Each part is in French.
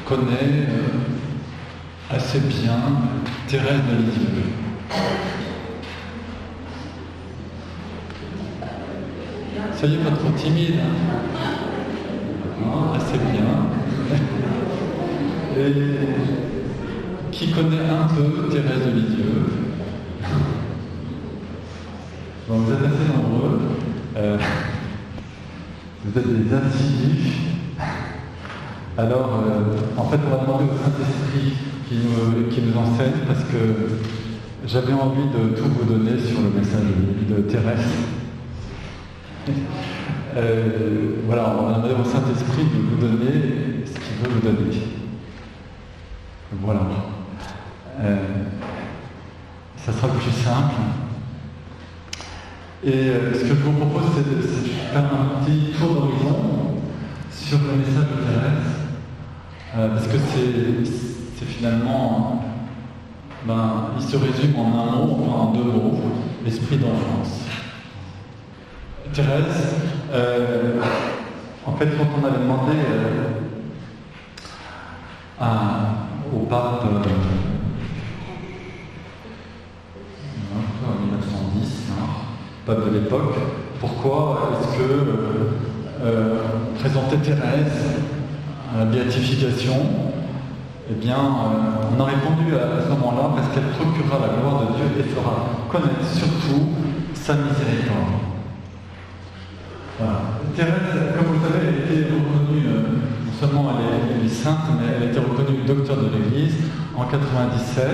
connaît assez bien Thérèse de Lisieux. Soyez pas trop timide, assez bien. Et qui connaît un peu Thérèse de Lisieux? Bon, vous êtes assez nombreux. Vous êtes des assidus. Alors, en fait, on va demander au Saint-Esprit qui nous enseigne, parce que j'avais envie de tout vous donner sur le message de Thérèse. Voilà, on va demander au Saint-Esprit de vous donner ce qu'il veut vous donner. Voilà. Ça sera plus simple. Et ce que je vous propose, c'est de faire un petit tour d'horizon sur le message de Thérèse. Parce que c'est finalement, il se résume en un mot, enfin en deux mots, l'esprit d'enfance. Thérèse, en fait, quand on avait demandé au pape en 1910, pape de l'époque, pourquoi est-ce que présenter Thérèse à la béatification, eh bien, on a répondu à ce moment-là parce qu'elle procurera la gloire de Dieu et fera connaître surtout sa miséricorde. Voilà. Thérèse, comme vous le savez, elle a été reconnue, non seulement elle est sainte, mais elle a été reconnue docteur de l'Église en 97.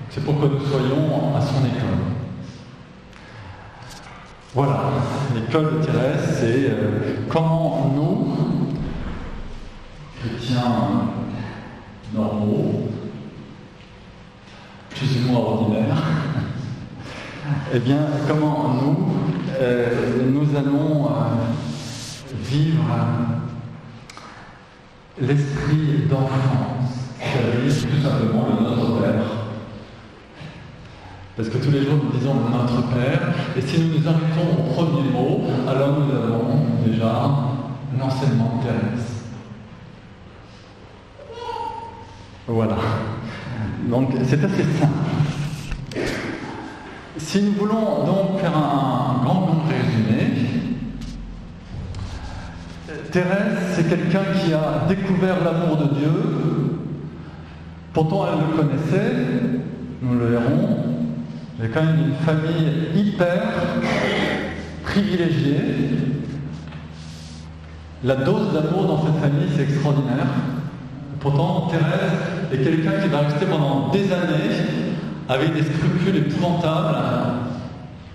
C'est pour que nous soyons à son école. Voilà, l'école de Thérèse, c'est comment nous, chrétiens normaux, plus ou moins ordinaires, eh bien, comment nous allons vivre l'esprit d'enfance, c'est-à-dire tout simplement le Notre Père. Parce que tous les jours nous disons Notre Père, et si nous nous arrêtons au premier mot, alors nous avons déjà l'enseignement de Thérèse. Voilà. Donc c'est assez simple. Si nous voulons donc faire un grand résumé, Thérèse, c'est quelqu'un qui a découvert l'amour de Dieu. Pourtant, elle le connaissait, nous le verrons. Il y a quand même une famille hyper privilégiée. La dose d'amour dans cette famille, c'est extraordinaire. Pourtant, Thérèse est quelqu'un qui va rester pendant des années avec des scrupules épouvantables,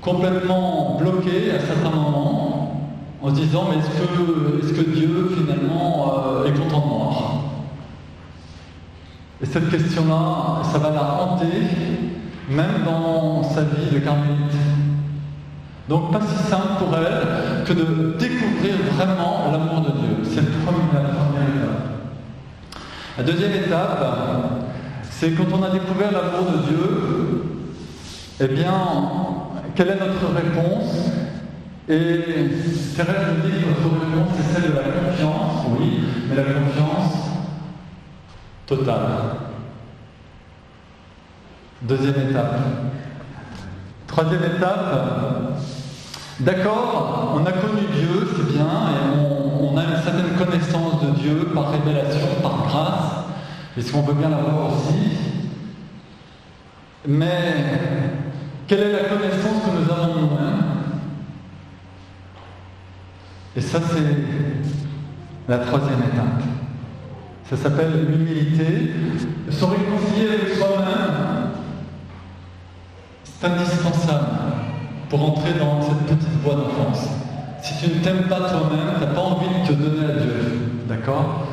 complètement bloqués à certains moments, en se disant mais est-ce que Dieu finalement est content de moi? Et cette question-là, ça va la hanter, même dans sa vie de carmélite. Donc pas si simple pour elle que de découvrir vraiment l'amour de Dieu. C'est la première étape. La deuxième étape, c'est quand on a découvert l'amour de Dieu, eh bien, quelle est notre réponse? Et Thérèse nous dit que notre réponse, c'est celle de la confiance, oui, mais la confiance totale. Deuxième étape. Troisième étape, d'accord, on a connu Dieu, c'est bien, et on a une certaine connaissance de Dieu par révélation, par grâce, puisqu'on peut bien l'avoir aussi. Mais quelle est la connaissance que nous avons nous-mêmes? Et ça, c'est la troisième étape. Ça s'appelle l'humilité. Se réconcilier avec soi-même, c'est indispensable pour entrer dans cette petite voie d'enfance. Si tu ne t'aimes pas toi-même, tu n'as pas envie de te donner à Dieu. D'accord ?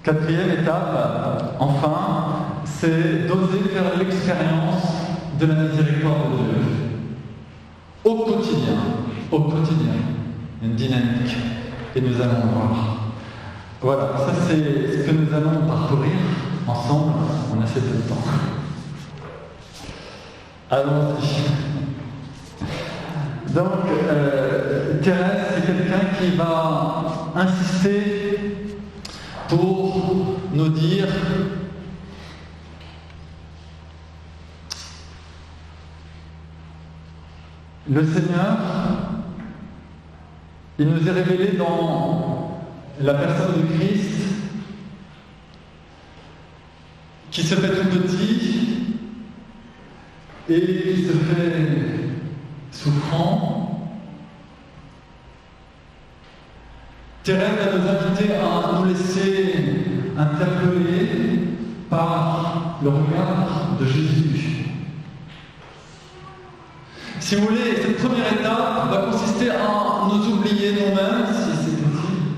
Quatrième étape, enfin, c'est d'oser faire l'expérience de la miséricorde de Dieu. Au quotidien. Au quotidien. Une dynamique. Et nous allons voir. Voilà, ça c'est ce que nous allons parcourir ensemble. On a assez peu de temps. Allons-y. Donc, Thérèse, c'est quelqu'un qui va insister pour nous dire le Seigneur, il nous est révélé dans la personne du Christ qui se fait tout petit et qui se fait souffrant. Thérèse va nous inviter à nous laisser interpeller par le regard de Jésus. Si vous voulez, cette première étape va consister à nous oublier nous-mêmes, si c'est possible,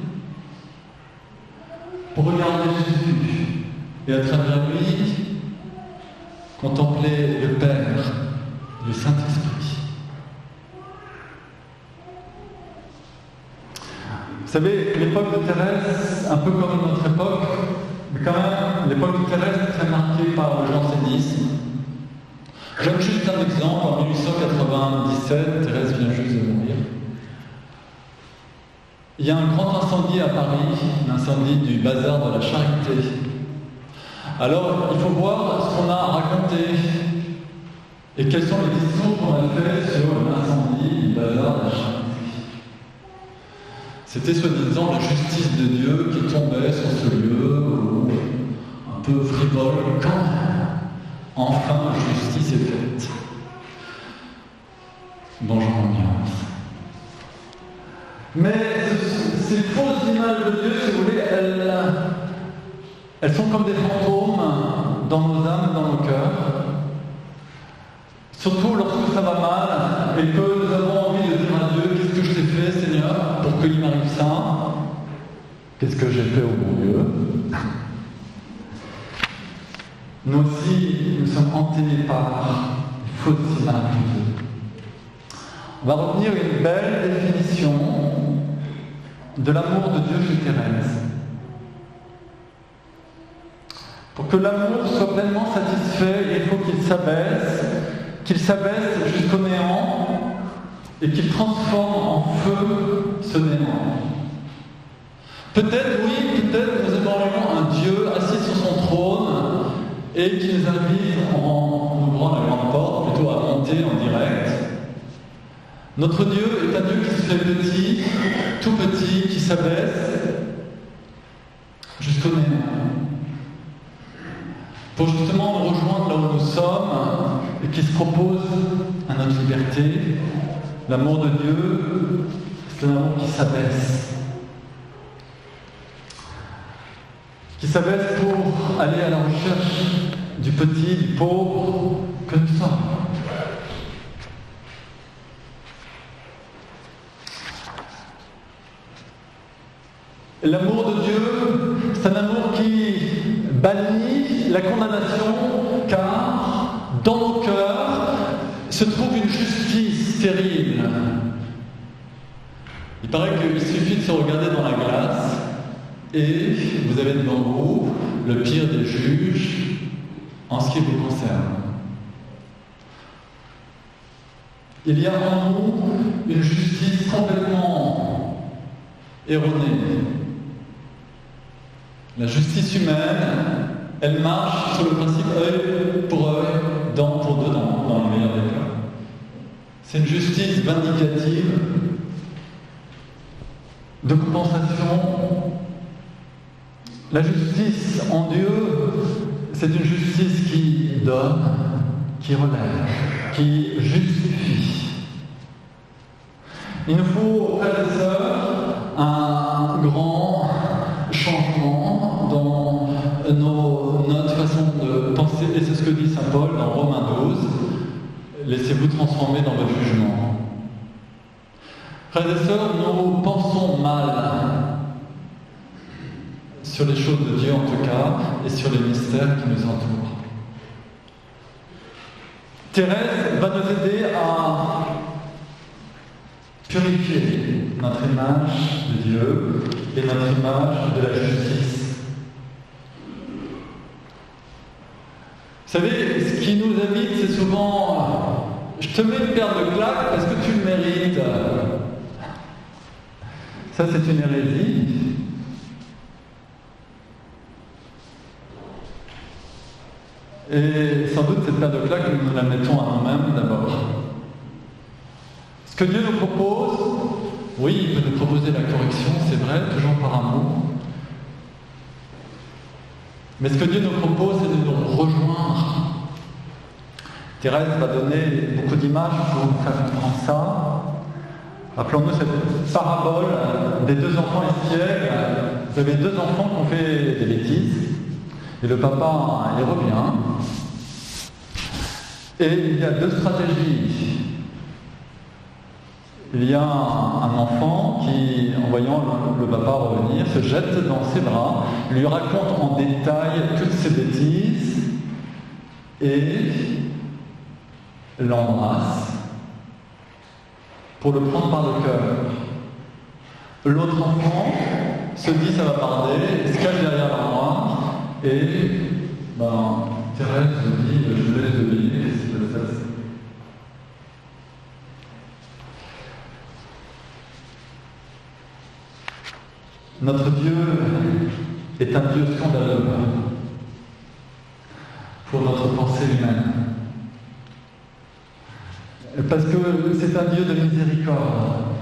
pour regarder Jésus et à travers lui, contempler le Père, le Saint-Esprit. Vous savez, l'époque de Thérèse, un peu comme notre époque, mais quand même, l'époque de Thérèse est très marquée par le jansénisme. Je donne juste un exemple. En 1897, Thérèse vient juste de mourir. Il y a un grand incendie à Paris, l'incendie du bazar de la Charité. Alors, il faut voir ce qu'on a raconté et quels sont les discours qu'on a faits sur l'incendie du bazar de la Charité. C'était soi-disant la justice de Dieu qui tombait sur ce lieu, un peu frivole, quand enfin justice est faite. Bonjour ambiance. Mais ces fausses images de Dieu, si vous voulez, elles sont comme des fantômes dans nos âmes, dans nos cœurs. Surtout lorsque ça va mal et que nous avons envie de dire à Dieu, qu'est-ce que je t'ai fait, Seigneur, pour qu'il m'arrive ça? Qu'est-ce que j'ai fait au bon Dieu? Nous aussi, nous sommes hantés par une fausses images de Dieu. On va retenir une belle définition de l'amour de Dieu chez Thérèse. Pour que l'amour soit pleinement satisfait, il faut qu'il s'abaisse jusqu'au néant et qu'il transforme en feu ce néant. Peut-être, oui, peut-être nous aimerions un Dieu assis sur son trône et qui nous invite en ouvrant la grande porte, plutôt à monter en direct. Notre Dieu est un Dieu qui se fait petit, tout petit, qui s'abaisse jusqu'au néant. Pour justement nous rejoindre là où nous sommes et qui se propose à notre liberté. L'amour de Dieu, c'est un amour qui s'abaisse. Qui s'abaisse pour aller à la recherche du petit, du pauvre que nous sommes. L'amour de Dieu, c'est un amour qui bannit la condamnation, car dans nos cœurs se trouve une justice terrible. Il paraît qu'il suffit de se regarder dans la glace et vous avez devant vous le pire des juges en ce qui vous concerne. Il y a en nous une justice complètement erronée. La justice humaine, elle marche sur le principe œil pour œil, dent pour dent, dans le meilleur des cas. C'est une justice vindicative, de compensation. La justice en Dieu, c'est une justice qui donne, qui relève, qui justifie. Il nous faut, frères et sœurs, un grand changement dans notre façon de penser, et c'est ce que dit saint Paul dans Romains 12. Laissez-vous transformer dans votre jugement. Frères et sœurs, nous pensons mal sur les choses de Dieu en tout cas, et sur les mystères qui nous entourent. Thérèse va nous aider à purifier notre image de Dieu et notre image de la justice. Vous savez, ce qui nous habite, c'est souvent « je te mets une paire de claques parce que tu le mérites ». Ça, c'est une hérésie. Et sans doute, cette paire de claques, nous la mettons à nous-mêmes d'abord. Ce que Dieu nous propose, oui, il peut nous proposer la correction, c'est vrai, toujours par amour. Mais ce que Dieu nous propose, c'est de nous rejoindre. Thérèse va donner beaucoup d'images pour nous faire comprendre ça. Rappelons-nous cette parabole des deux enfants espiègles. Vous avez deux enfants qui ont fait des bêtises, et le papa, il revient. Et il y a deux stratégies. Il y a un enfant qui, en voyant le papa revenir, se jette dans ses bras, lui raconte en détail toutes ses bêtises et l'embrasse pour le prendre par le cœur. L'autre enfant se dit ça va tarder, se cache derrière l'armoire et Thérèse se dit je laisse deviner ce qui va se passer. Notre Dieu est un Dieu scandaleux pour notre pensée humaine. Parce que c'est un Dieu de miséricorde.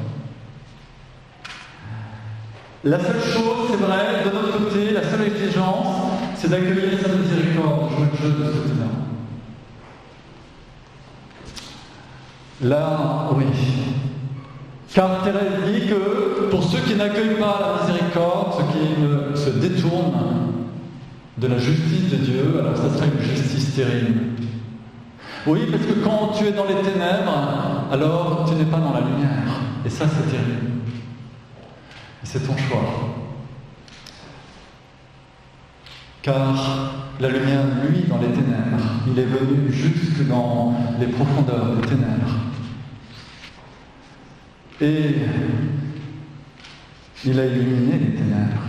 La seule chose, c'est vrai, de notre côté, la seule exigence, c'est d'accueillir sa miséricorde, jouer le jeu de ce côté-là. Là, oui. Car Thérèse dit que pour ceux qui n'accueillent pas la miséricorde, ceux qui se détournent de la justice de Dieu, alors ça sera une justice terrible. Oui, parce que quand tu es dans les ténèbres, alors tu n'es pas dans la lumière. Et ça, c'est terrible. Et c'est ton choix. Car la lumière, lui, dans les ténèbres, il est venu jusque dans les profondeurs des ténèbres. Et il a illuminé les ténèbres.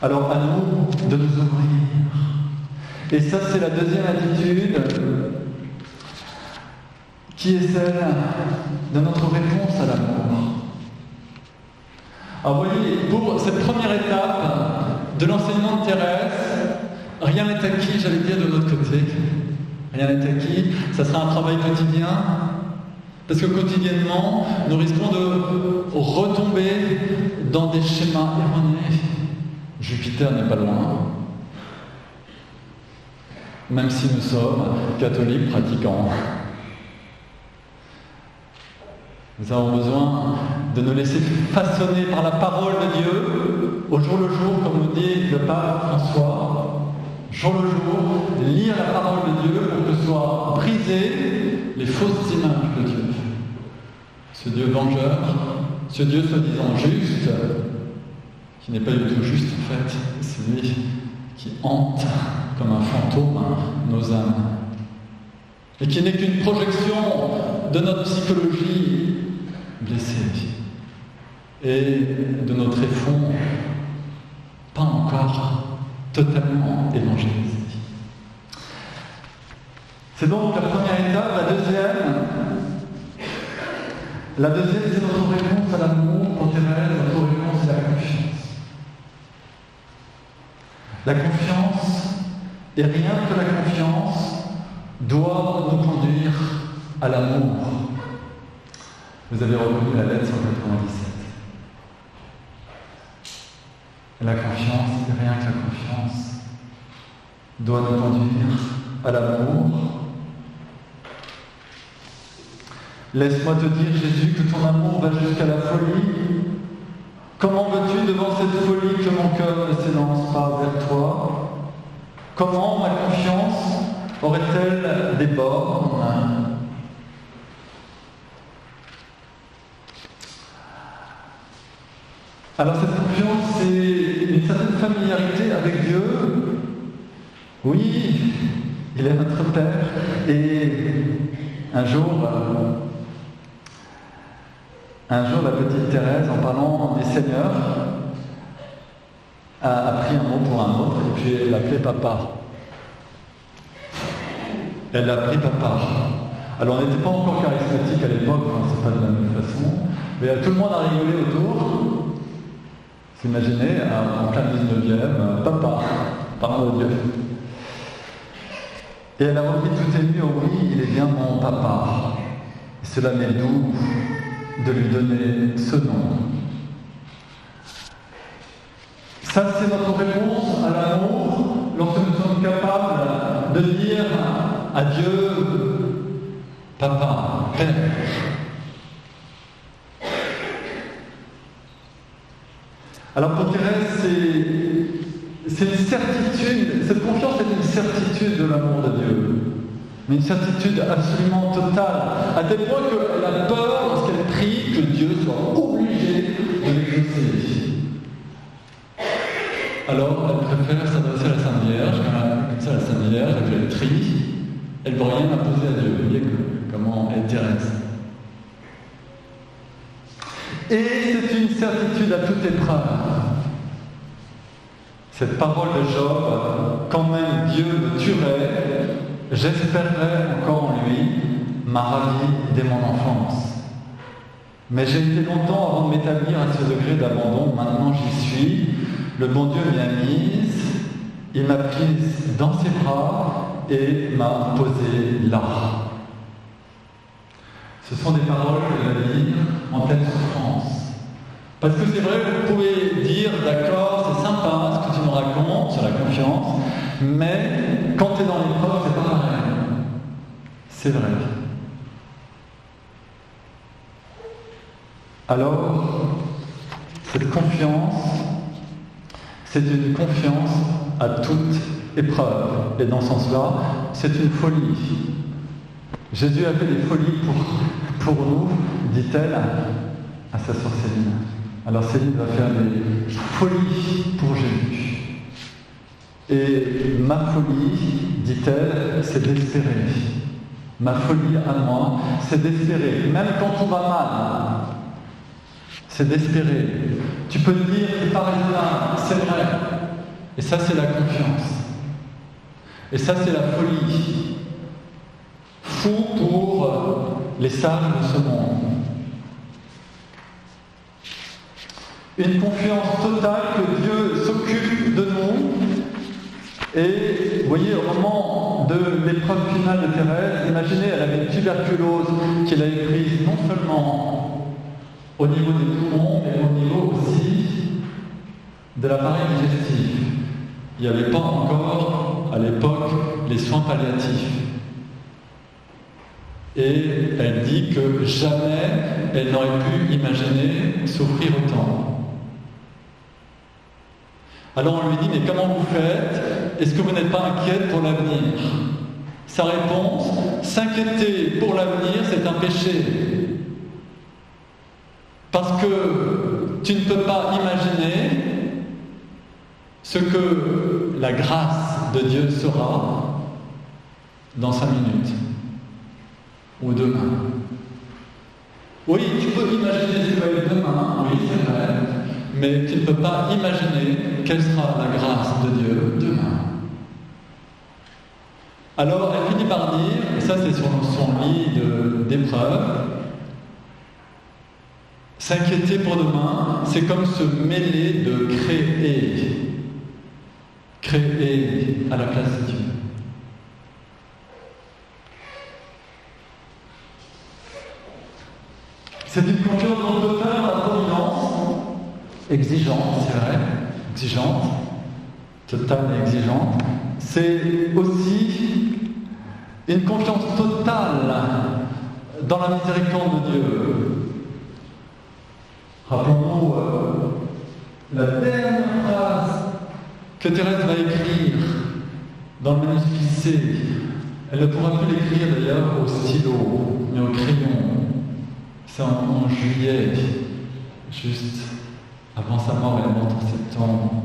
Alors à nous de nous ouvrir. Et ça, c'est la deuxième attitude qui est celle de notre réponse à l'amour. Alors vous voyez, pour cette première étape de l'enseignement de Thérèse, rien n'est acquis, j'allais dire, de notre côté. Rien n'est acquis, ça sera un travail quotidien, parce que quotidiennement, nous risquons de retomber dans des schémas erronés. Jupiter n'est pas loin, même si nous sommes catholiques pratiquants. Nous avons besoin de nous laisser façonner par la parole de Dieu, au jour le jour, comme nous dit le pape François, jour le jour, lire la parole de Dieu pour que soient brisées les fausses images de Dieu. Ce Dieu vengeur, ce Dieu soi-disant juste, qui n'est pas du tout juste en fait, c'est lui qui hante comme un fantôme nos âmes, et qui n'est qu'une projection de notre psychologie blessée et de notre effond pas encore totalement évangélisé. C'est donc la première étape. La deuxième, c'est notre réponse à l'amour. Pour Thérèse, notre réponse, c'est la confiance. La confiance, et rien que la confiance, doit nous conduire à l'amour. Vous avez reconnu la lettre 197. La confiance, et rien que la confiance, doit nous conduire à l'amour. Laisse-moi te dire, Jésus, que ton amour va jusqu'à la folie. Comment veux-tu, devant cette folie, que mon cœur ne s'élance pas vers toi? Comment ma confiance aurait-elle des bornes? Alors cette confiance, c'est une certaine familiarité avec Dieu. Oui, il est notre Père. Et un jour, la petite Thérèse, en parlant des seigneurs, a pris un mot pour un autre, et puis elle l'appelait papa. Elle l'a appelé papa. Alors on n'était pas encore charismatique à l'époque, c'est pas de la même façon, mais tout le monde a rigolé autour. Vous imaginez, en plein 19e, papa, parle de Dieu. Et elle a repris tout émue, oh oui, il est bien mon papa. Et cela m'est doux de lui donner ce nom. Ça, c'est notre réponse à l'amour lorsque nous sommes capables de dire à Dieu, papa, Père. Alors pour Thérèse, c'est une certitude, cette confiance est une certitude de l'amour de Dieu, mais une certitude absolument totale, à tel point qu'elle a peur lorsqu'elle prie que Dieu soit obligé de l'exaucer. Alors elle préfère s'adresser à la Sainte Vierge, comme ça la Sainte Vierge, elle fait le tri, elle ne veut rien imposer à Dieu. Vous voyez comment est Thérèse. Et c'est une certitude à toute épreuve. Cette parole de Job, quand même Dieu me tuerait, j'espérerais encore en lui, m'a ravi dès mon enfance. Mais j'ai été longtemps avant de m'établir à ce degré d'abandon, maintenant j'y suis. Le bon Dieu m'y a mise, il m'a prise dans ses bras et m'a posée là. Ce sont des paroles que je vais dire en pleine souffrance. Parce que c'est vrai, vous pouvez dire, d'accord, c'est sympa ce que tu me racontes sur la confiance, mais quand tu es dans l'épreuve, c'est pas pareil. C'est vrai. Alors, cette confiance, c'est une confiance à toute épreuve. Et dans ce sens-là, c'est une folie. Jésus a fait des folies pour nous, dit-elle à sa sœur Céline. Alors Céline va faire des folies pour Jésus. Et ma folie, dit-elle, c'est d'espérer. Ma folie à moi, c'est d'espérer. Même quand tout va mal, c'est d'espérer. Tu peux te dire, c'est pas raisonnable, c'est vrai. Et ça, c'est la confiance. Et ça, c'est la folie. Fou pour les sages de ce monde. Une confiance totale que Dieu s'occupe de nous. Et vous voyez, au moment de l'épreuve finale de Thérèse, imaginez, elle avait une tuberculose qu'elle avait prise non seulement au niveau des poumons, mais au niveau aussi de l'appareil digestif. Il n'y avait pas encore, à l'époque, les soins palliatifs. Et elle dit que jamais elle n'aurait pu imaginer souffrir autant. Alors on lui dit, mais comment vous faites? Est-ce que vous n'êtes pas inquiète pour l'avenir? Sa réponse, s'inquiéter pour l'avenir, c'est un péché. Parce que tu ne peux pas imaginer ce que la grâce de Dieu sera dans 5 minutes ou demain. Oui, tu peux imaginer ce qui va être demain, oui, c'est vrai, mais tu ne peux pas imaginer quelle sera la grâce de Dieu demain. Alors, elle finit par dire, et ça c'est sur son lit d'épreuve, s'inquiéter pour demain, c'est comme se mêler de créer à la place de Dieu. C'est une confiance dans le total, dans la providence, exigeante, c'est vrai, exigeante, totale et exigeante. C'est aussi une confiance totale dans la miséricorde de Dieu. Rappelons-nous la dernière phrase que Thérèse va écrire dans le manuscrit C. Elle ne pourra plus l'écrire d'ailleurs au stylo, mais au crayon. C'est en juillet, juste avant sa mort, elle est morte en septembre.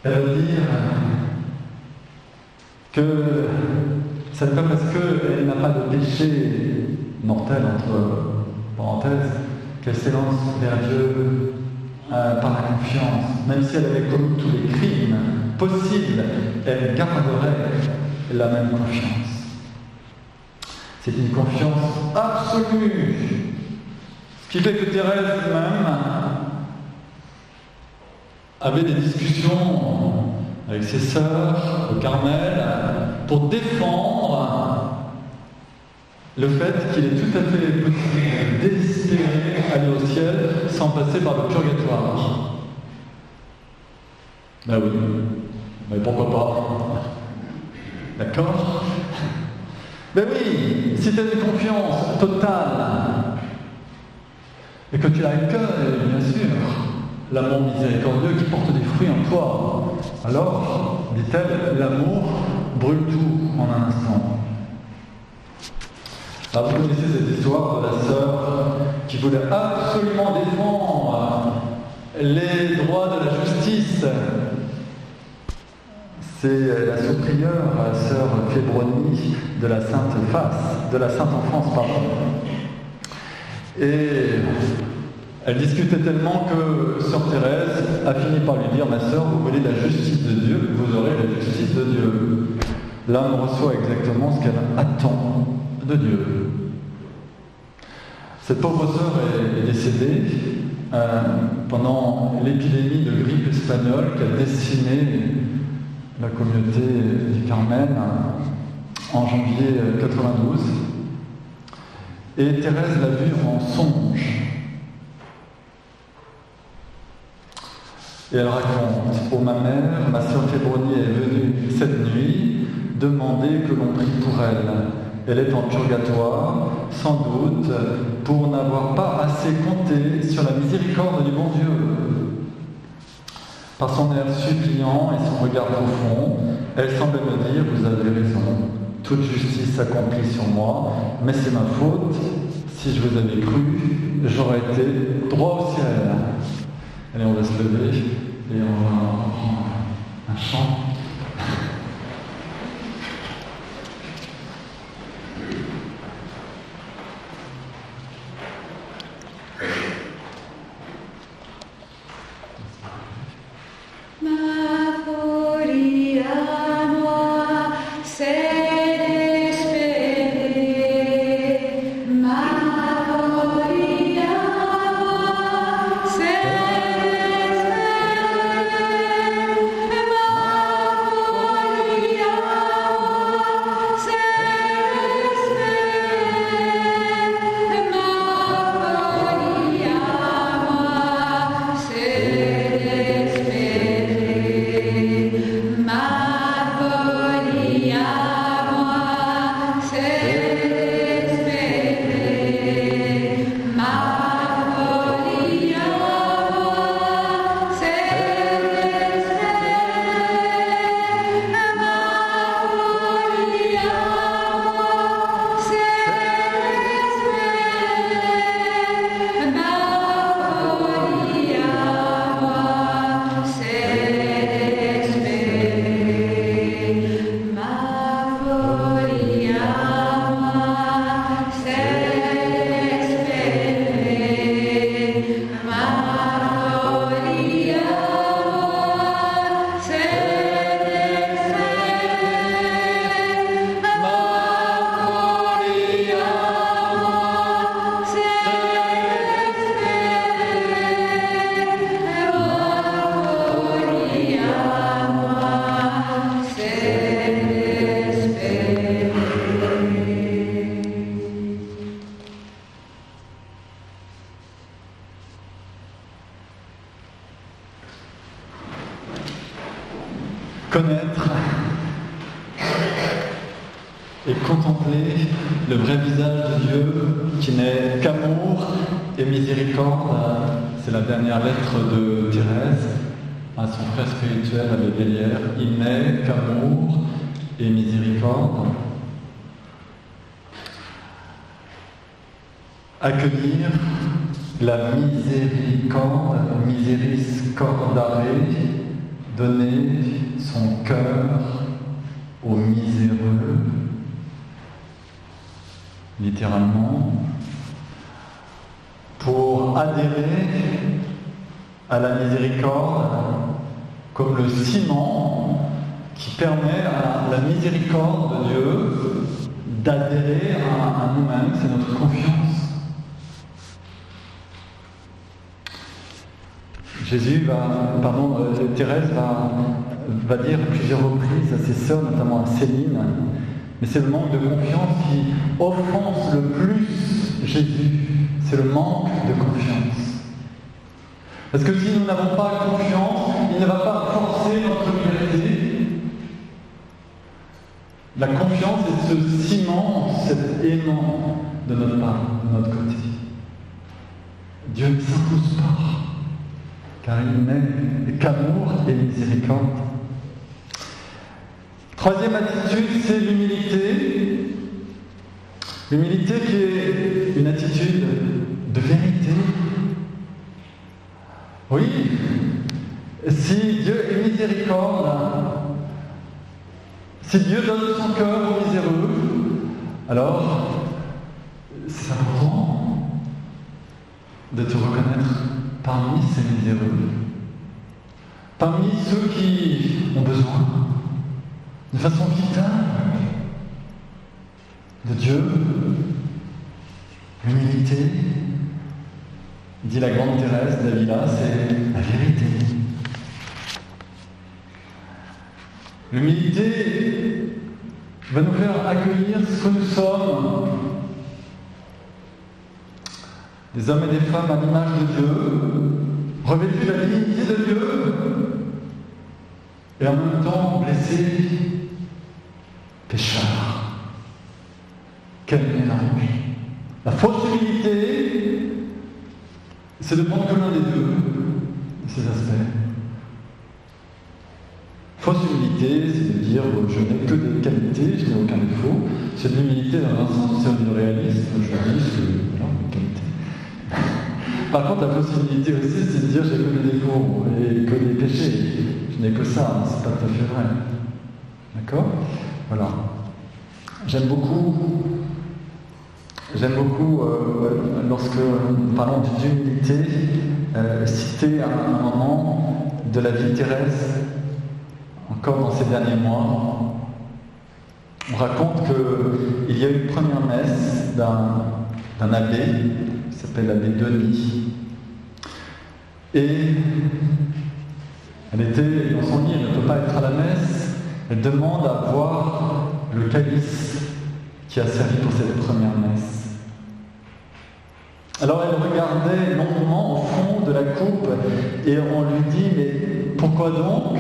Elle va dire que ce n'est pas parce qu'elle n'a pas de péché mortel, entre parenthèses, qu'elle s'élance vers Dieu par la confiance. Même si elle avait commis tous les crimes possibles, elle garderait la même confiance. C'est une confiance absolue. Ce qui fait que Thérèse même avait des discussions avec ses sœurs au Carmel pour défendre le fait qu'il est tout à fait possible d'espérer aller au ciel sans passer par le purgatoire. Ben oui, mais pourquoi pas? D'accord? Ben oui, si tu as une confiance totale et que tu as un cœur, bien sûr, l'amour miséricordieux qui porte des fruits en toi, alors, dit-elle, l'amour brûle tout en un instant. Alors, vous connaissez cette histoire de la sœur qui voulait absolument défendre les droits de la justice. C'est la sous-prieure, la sœur Fébronie de la Sainte Enfance, pardon. Et elle discutait tellement que sœur Thérèse a fini par lui dire: ma sœur, vous voulez la justice de Dieu, vous aurez la justice de Dieu. L'âme reçoit exactement ce qu'elle attend de Dieu. Cette pauvre sœur est décédée pendant l'épidémie de grippe espagnole qui a décimé la communauté du Carmel en janvier 92. Et Thérèse l'a vue en songe. Et elle raconte: ô ma mère, ma sœur Fébronie est venue cette nuit demander que l'on prie pour elle. Elle est en purgatoire, sans doute, pour n'avoir pas assez compté sur la miséricorde du bon Dieu. Par son air suppliant et son regard profond, elle semblait me dire: vous avez raison, toute justice s'accomplit sur moi, mais c'est ma faute. Si je vous avais cru, j'aurais été droit au ciel. Allez, on va se lever et on va reprendre un chant. Connaître et contempler le vrai visage de Dieu qui n'est qu'amour et miséricorde. C'est la dernière lettre de Thérèse à son frère spirituel, l'abbé Bélière. Il n'est qu'amour et miséricorde. Accueillir la miséricorde, miseris cordare, donner son cœur aux miséreux, littéralement, pour adhérer à la miséricorde comme le ciment qui permet à la miséricorde de Dieu d'adhérer à nous-mêmes, c'est notre confiance. Thérèse va dire à plusieurs reprises à ses sœurs, notamment à Céline, mais c'est le manque de confiance qui offense le plus Jésus, c'est le manque de confiance. Parce que si nous n'avons pas confiance, il ne va pas forcer notre liberté. La confiance est ce ciment, cet aimant de notre part, de notre côté. Dieu ne s'impose pas, car il n'est qu'amour et miséricorde. Troisième attitude, c'est l'humilité. L'humilité qui est une attitude de vérité. Oui, si Dieu est miséricorde, si Dieu donne son cœur aux miséreux, alors c'est important de te reconnaître parmi ces miséreux, parmi ceux qui ont besoin, de façon vitale, de Dieu, l'humilité, dit la grande Thérèse d'Avila, c'est la vérité. L'humilité va nous faire accueillir ce que nous sommes, des hommes et des femmes à l'image de Dieu, revêtus de la dignité de Dieu, et en même temps blessés, pécheurs. Quel mélange! La fausse humilité, c'est de prendre que l'un des deux de ces aspects. Fausse humilité, c'est de dire je n'ai que des qualités, je n'ai aucun défaut. C'est de l'humilité dans un sens, c'est du réalisme, je dis que voilà, mes qualités. Par contre, la fausse humilité aussi, c'est de dire j'ai que des défauts et que des péchés. Je n'ai que ça, c'est pas tout à fait vrai. D'accord ? Voilà. J'aime beaucoup, lorsque nous parlons d'humilité, citer un moment de la vie de Thérèse, encore dans ces derniers mois. On raconte qu'il y a eu une première messe d'un abbé, qui s'appelle l'abbé Denis. Et elle était dans son lit, elle ne peut pas être à la messe, elle demande à boire le calice qui a servi pour cette première messe. Alors elle regardait longuement au fond de la coupe et on lui dit « Mais pourquoi donc ?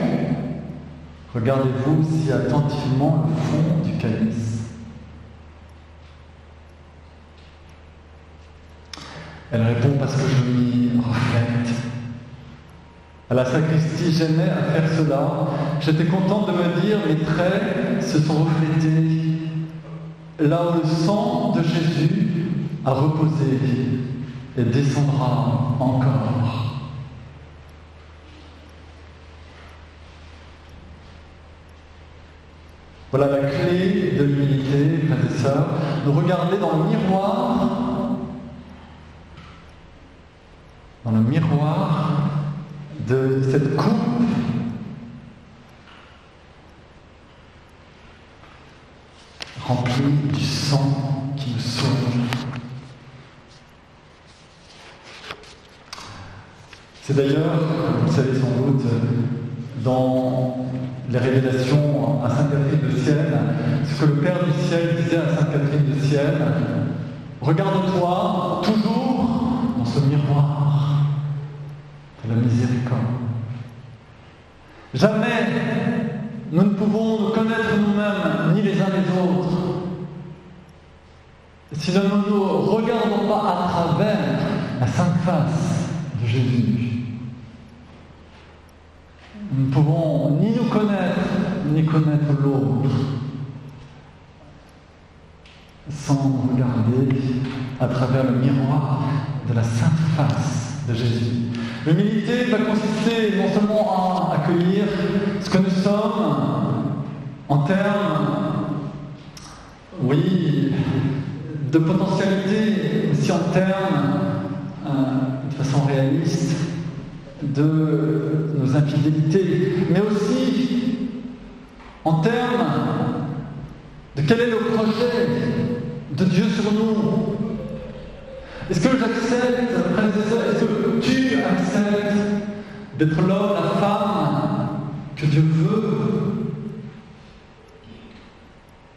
Regardez-vous si attentivement le fond du calice. » Elle répond « Parce que je m'y reflète. » À la sacristie, j'aimais à faire cela. J'étais contente de me dire « Mes traits se sont reflétés là où le sang de Jésus a reposé et descendra encore. » Voilà la clé de l'humilité, frères et sœurs. Nous regarder dans le miroir de cette coupe remplie du sang qui nous sauve. C'est d'ailleurs, vous le savez sans doute, dans les révélations à Sainte Catherine de Sienne, ce que le Père du ciel disait à Sainte Catherine de Sienne: regarde-toi toujours dans ce miroir de la miséricorde. Jamais nous ne pouvons nous connaître nous-mêmes, ni les uns les autres. si nous ne nous regardons pas à travers la sainte face de Jésus, nous ne pouvons ni nous connaître, ni connaître l'autre, sans regarder à travers le miroir de la sainte face de Jésus. L'humilité va consister non seulement à accueillir ce que nous sommes en termes, oui, de potentialité, mais aussi en termes, de façon réaliste, de nos infidélités, mais aussi en termes de quel est le projet de Dieu sur nous. Est-ce que j'accepte, frères et sœurs, est-ce que tu acceptes d'être l'homme, la femme que Dieu veut?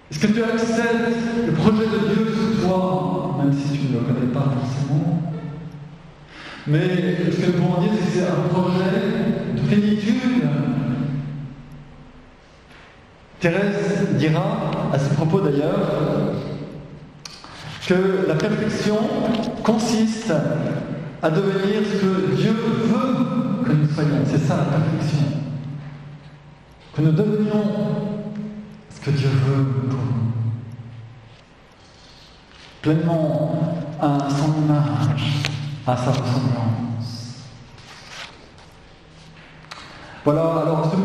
Est-ce que tu acceptes le projet de Dieu sur toi, même si tu ne le connais pas forcément? Mais ce que nous pouvons dire, c'est que c'est un projet de plénitude. Thérèse dira, à ce propos d'ailleurs, que la perfection consiste à devenir ce que Dieu veut que nous soyons. C'est ça la perfection. Que nous devenions ce que Dieu veut pour nous. Pleinement à son image, à sa ressemblance. Voilà, alors ce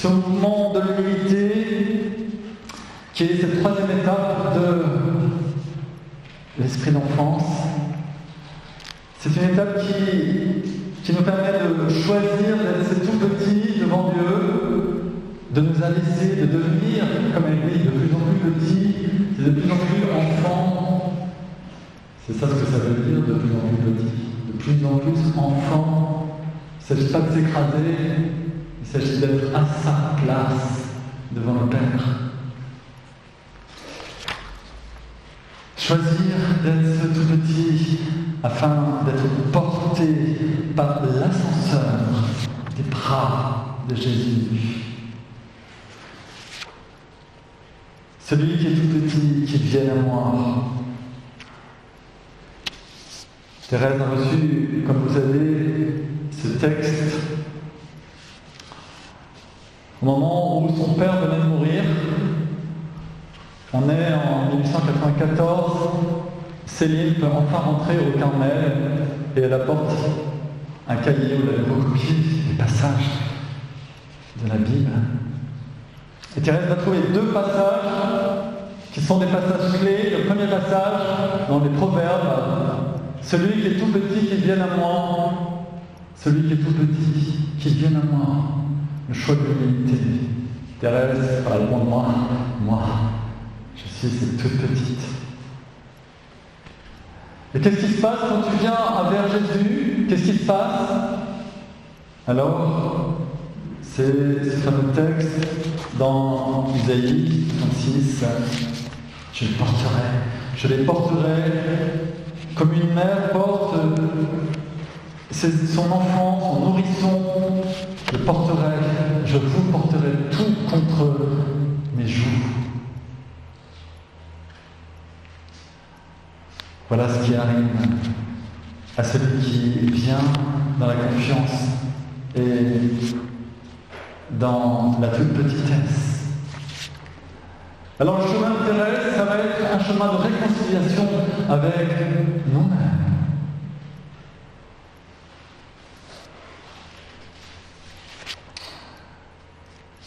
mouvement de l'humilité, qui est cette troisième étape de l'esprit d'enfance, c'est une étape qui nous permet de choisir d'être tout petits devant Dieu, de nous abaisser, de devenir, comme elle dit, de plus en plus petits, de plus en plus enfants. C'est ça ce que ça veut dire, de plus en plus petits, de plus en plus enfants. Il ne s'agit pas de s'écraser, il s'agit d'être à sa place devant le Père. Choisir d'être tout petit afin d'être porté par l'ascenseur des bras de Jésus. Celui qui est tout petit, qui vient à moi. Thérèse a reçu, comme vous savez, ce texte au moment où son père venait de mourir. On est en 1894, Céline peut enfin rentrer au Carmel et elle apporte un cahier où elle a recopié les passages de la Bible. Et Thérèse va trouver deux passages qui sont des passages clés. Le premier passage dans les Proverbes, celui qui est tout petit qui vienne à moi, celui qui est tout petit qui vienne à moi, le choix de l'humilité. Thérèse va répondre moi. Je suis cette toute petite. Et qu'est-ce qui se passe quand tu viens vers Jésus? Qu'est-ce qui se passe? Alors, c'est ce fameux texte dans Isaïe 36. Je les porterai comme une mère porte son enfant, son nourrisson. Je vous porterai tout contre mes joues. Voilà ce qui arrive à celui qui vient dans la confiance et dans la toute petitesse. Alors le chemin de Thérèse, ça va être un chemin de réconciliation avec nous-mêmes.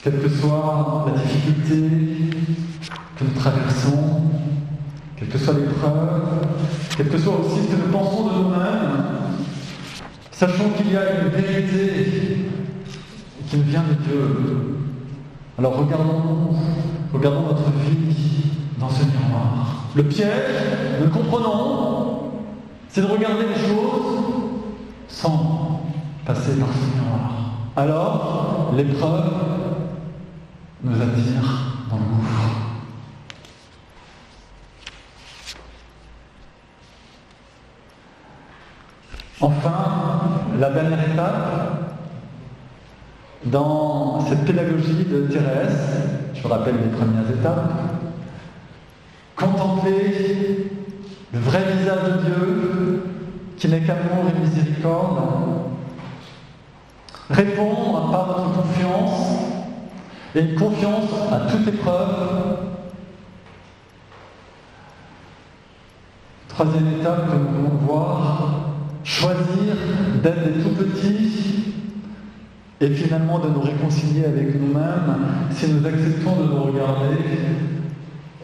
Quelle que soit la difficulté que nous traversons, quelle que soit l'épreuve, quel que soit aussi ce que nous pensons de nous-mêmes, sachons qu'il y a une vérité qui nous vient de Dieu. Alors regardons notre vie dans ce miroir. Le piège, nous le comprenons, c'est de regarder les choses sans passer par ce miroir. Alors, l'épreuve nous attire dans le gouffre. Enfin, la dernière étape, dans cette pédagogie de Thérèse, je vous rappelle les premières étapes, contempler le vrai visage de Dieu, qui n'est qu'amour et miséricorde, répondre par notre confiance, et une confiance à toute épreuve. Troisième étape que nous voulons voir, choisir d'être des tout petits et finalement de nous réconcilier avec nous-mêmes si nous acceptons de nous regarder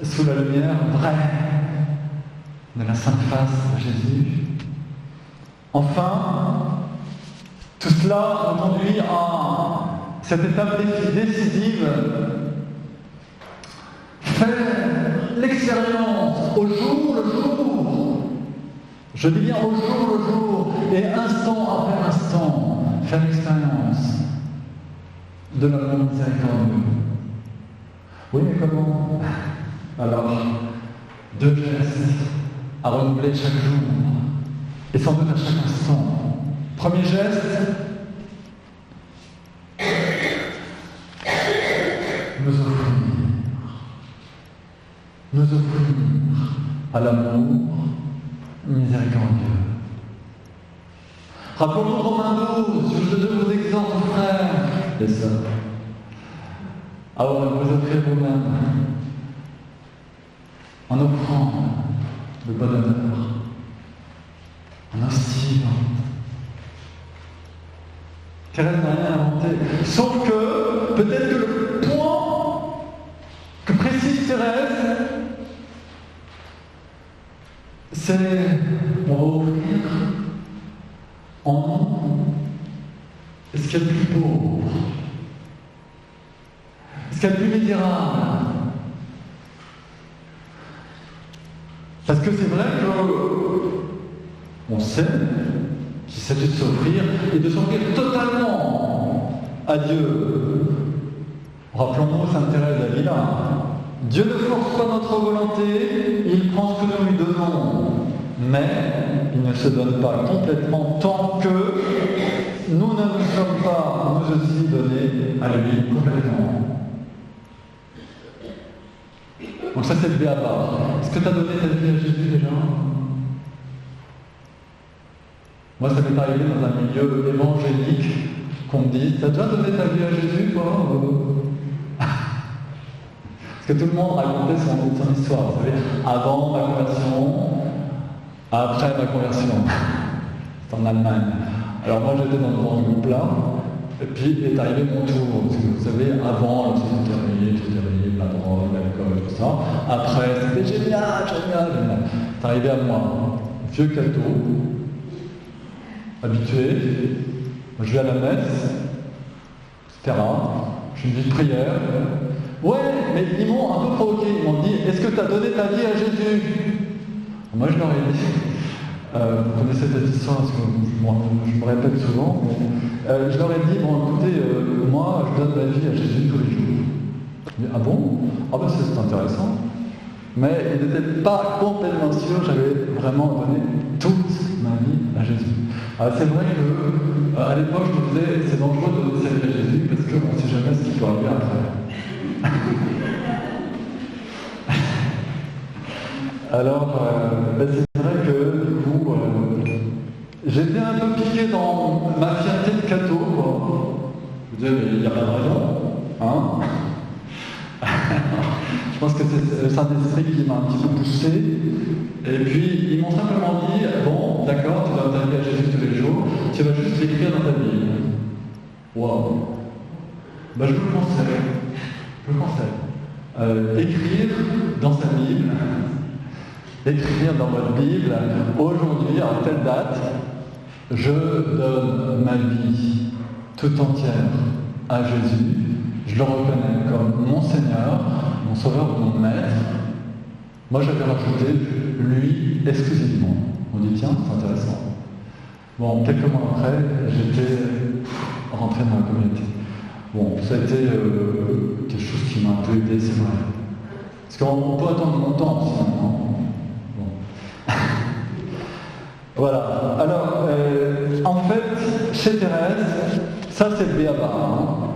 sous la lumière vraie de la sainte face de Jésus. Enfin, tout cela nous conduit à cette étape décisive, faire l'expérience au jour le jour. Je dis bien au jour le jour et instant après instant, faire l'expérience de l'amour miséricordieux. Oui, mais comment? Alors, 2 gestes à renouveler chaque jour et sans doute à chaque instant. Premier geste, nous offrir à l'amour miséricordieux. Rappelons-nous Romains 12, je vous exhorte, frères et sœurs, à vous offrir vous-même en offrant le bon honneur, en instillant. Thérèse n'a rien inventé. Sauf que, peut-être que le point que précise Thérèse, c'est on va offrir en nous ce qu'il y a de plus beau, ce qu'il y a de plus médirable. Parce que c'est vrai qu'on sait qu'il s'agit de s'offrir et de s'offrir totalement à Dieu. Rappelons-nous Sainte Thérèse d'Avila. Dieu ne force pas notre volonté, il prend ce que nous lui donnons. Mais il ne se donne pas complètement tant que nous ne nous sommes pas, nous aussi, donnés à lui complètement. Donc ça c'est le béaba. Est-ce que tu as donné ta vie à Jésus déjà? Moi ça m'est arrivé dans un milieu évangélique qu'on me dise, t'as déjà donné ta vie à Jésus toi? Parce que tout le monde racontait son histoire, vous savez, avant ma conversion, après ma conversion. C'est en Allemagne. Alors moi j'étais dans ce groupe-là, et puis est arrivé mon tour. Parce que vous savez, avant, tout était réveillé, la drogue, l'alcool, tout ça. Après, c'était génial. C'est arrivé à moi, vieux cateau, habitué. Je vais à la messe, etc. J'ai une vie de prière. Ouais, mais ils m'ont un peu provoqué. Ils m'ont dit, est-ce que tu as donné ta vie à Jésus? Moi je leur ai dit, vous connaissez cette histoire parce que je me répète souvent, mais, je leur ai dit, bon écoutez, moi je donne ma vie à Jésus tous les jours. Ils m'ont dit, ah bon? Ah ben c'est intéressant. Mais ils n'étaient pas complètement sûrs, j'avais vraiment donné toute ma vie à Jésus. Alors c'est vrai que à l'époque je me disais, c'est dangereux de donner sa vie à Jésus parce qu'on ne sait jamais ce qui peut arriver après. Alors, c'est vrai que du coup, j'étais un peu piqué dans ma fierté de catho. Je me disais, mais il n'y a pas de raison. Hein. Je pense que c'est le Saint-Esprit qui m'a un petit peu poussé. Et puis, ils m'ont simplement dit, bon, d'accord, tu vas t'arriver à Jésus tous les jours, tu vas juste l'écrire dans ta Bible. Waouh. Ben, je vous le conseille. Je vous le conseille. Écrire dans sa Bible. Écrire dans votre Bible, aujourd'hui, à telle date, je donne ma vie tout entière à Jésus. Je le reconnais comme mon Seigneur, mon Sauveur, mon Maître. Moi, j'avais rajouté lui exclusivement. On dit, tiens, c'est intéressant. Bon, quelques mois après, j'étais rentré dans la communauté. Bon, ça a été quelque chose qui m'a un peu aidé, c'est vrai. Parce qu'on peut attendre longtemps, sinon. Voilà. Alors, en fait, chez Thérèse, ça c'est le béaba. Hein.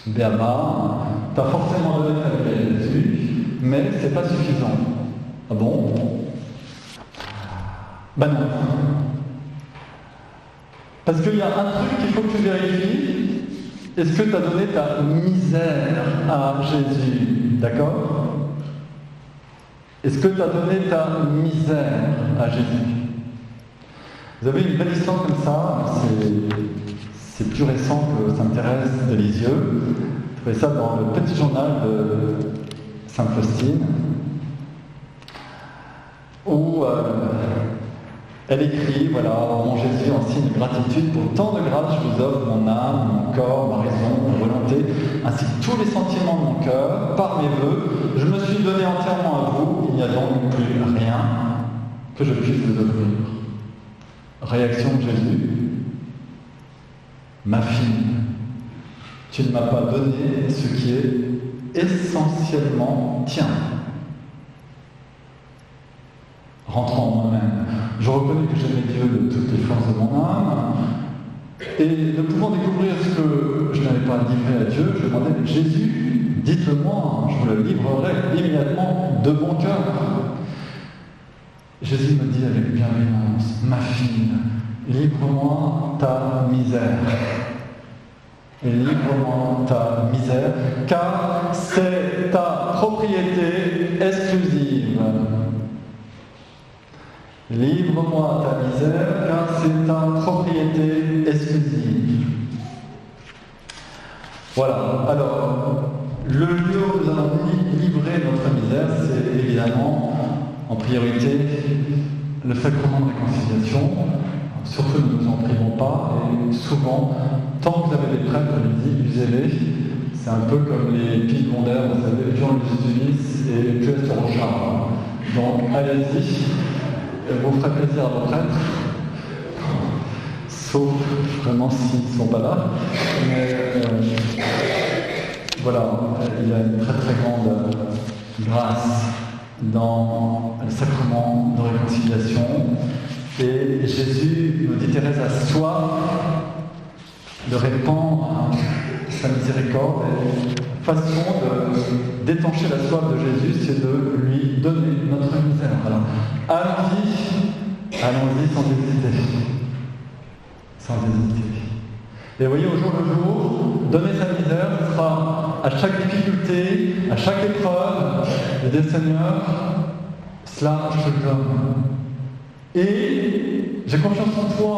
Béaba, t'as forcément donné ta vie à Jésus, mais c'est pas suffisant. Ah bon? Ben non. Parce qu'il y a un truc qu'il faut que tu vérifies. Est-ce que tu as donné ta misère à Jésus? D'accord? Est-ce que tu as donné ta misère à Jésus? Vous avez une belle histoire comme ça, c'est plus récent que Sainte-Thérèse de Lisieux. Vous trouvez ça dans le petit journal de Sainte-Faustine, où elle écrit, voilà, mon Jésus, en signe de gratitude pour tant de grâce, je vous offre mon âme, mon corps, ma raison, ma volonté, ainsi que tous les sentiments de mon cœur, par mes vœux, je me suis donné entièrement à vous, il n'y a donc plus rien que je puisse vous offrir. Réaction de Jésus, ma fille, tu ne m'as pas donné ce qui est essentiellement tien. Rentrant en moi-même, je reconnais que j'aimais Dieu de toutes les forces de mon âme, et ne pouvant découvrir ce que je n'avais pas livré à Dieu, je demandais, mais Jésus, dites-le-moi, je vous le livrerai immédiatement de bon cœur. Jésus me dit avec bienveillance, ma fille, livre-moi ta misère. Et livre-moi ta misère, car c'est ta propriété exclusive. Livre-moi ta misère, car c'est ta propriété exclusive. Voilà, alors, le lieu où nous allons livrer notre misère, c'est évidemment, en priorité, le sacrement de réconciliation. Surtout, ne nous en privons pas, et souvent, tant que vous avez des prêtres, usez-les. C'est un peu comme les piles mondaires, vous savez, les gens les utilisent et les pièces se rechargent. Donc, allez-y. Vous ferez plaisir à vos prêtres, sauf vraiment s'ils ne sont pas là. Mais voilà, il y a une très très grande grâce dans le sacrement de réconciliation. Et Jésus, nous dit Thérèse, a soif de répandre sa miséricorde. Et la façon d'étancher la soif de Jésus, c'est de lui donner notre misère. Alors, allons-y sans hésiter. Sans hésiter. Et vous voyez, au jour le jour, donner sa misère, ce sera à chaque difficulté, à chaque épreuve, de dire Seigneur, cela je te le donne. Et j'ai confiance en toi.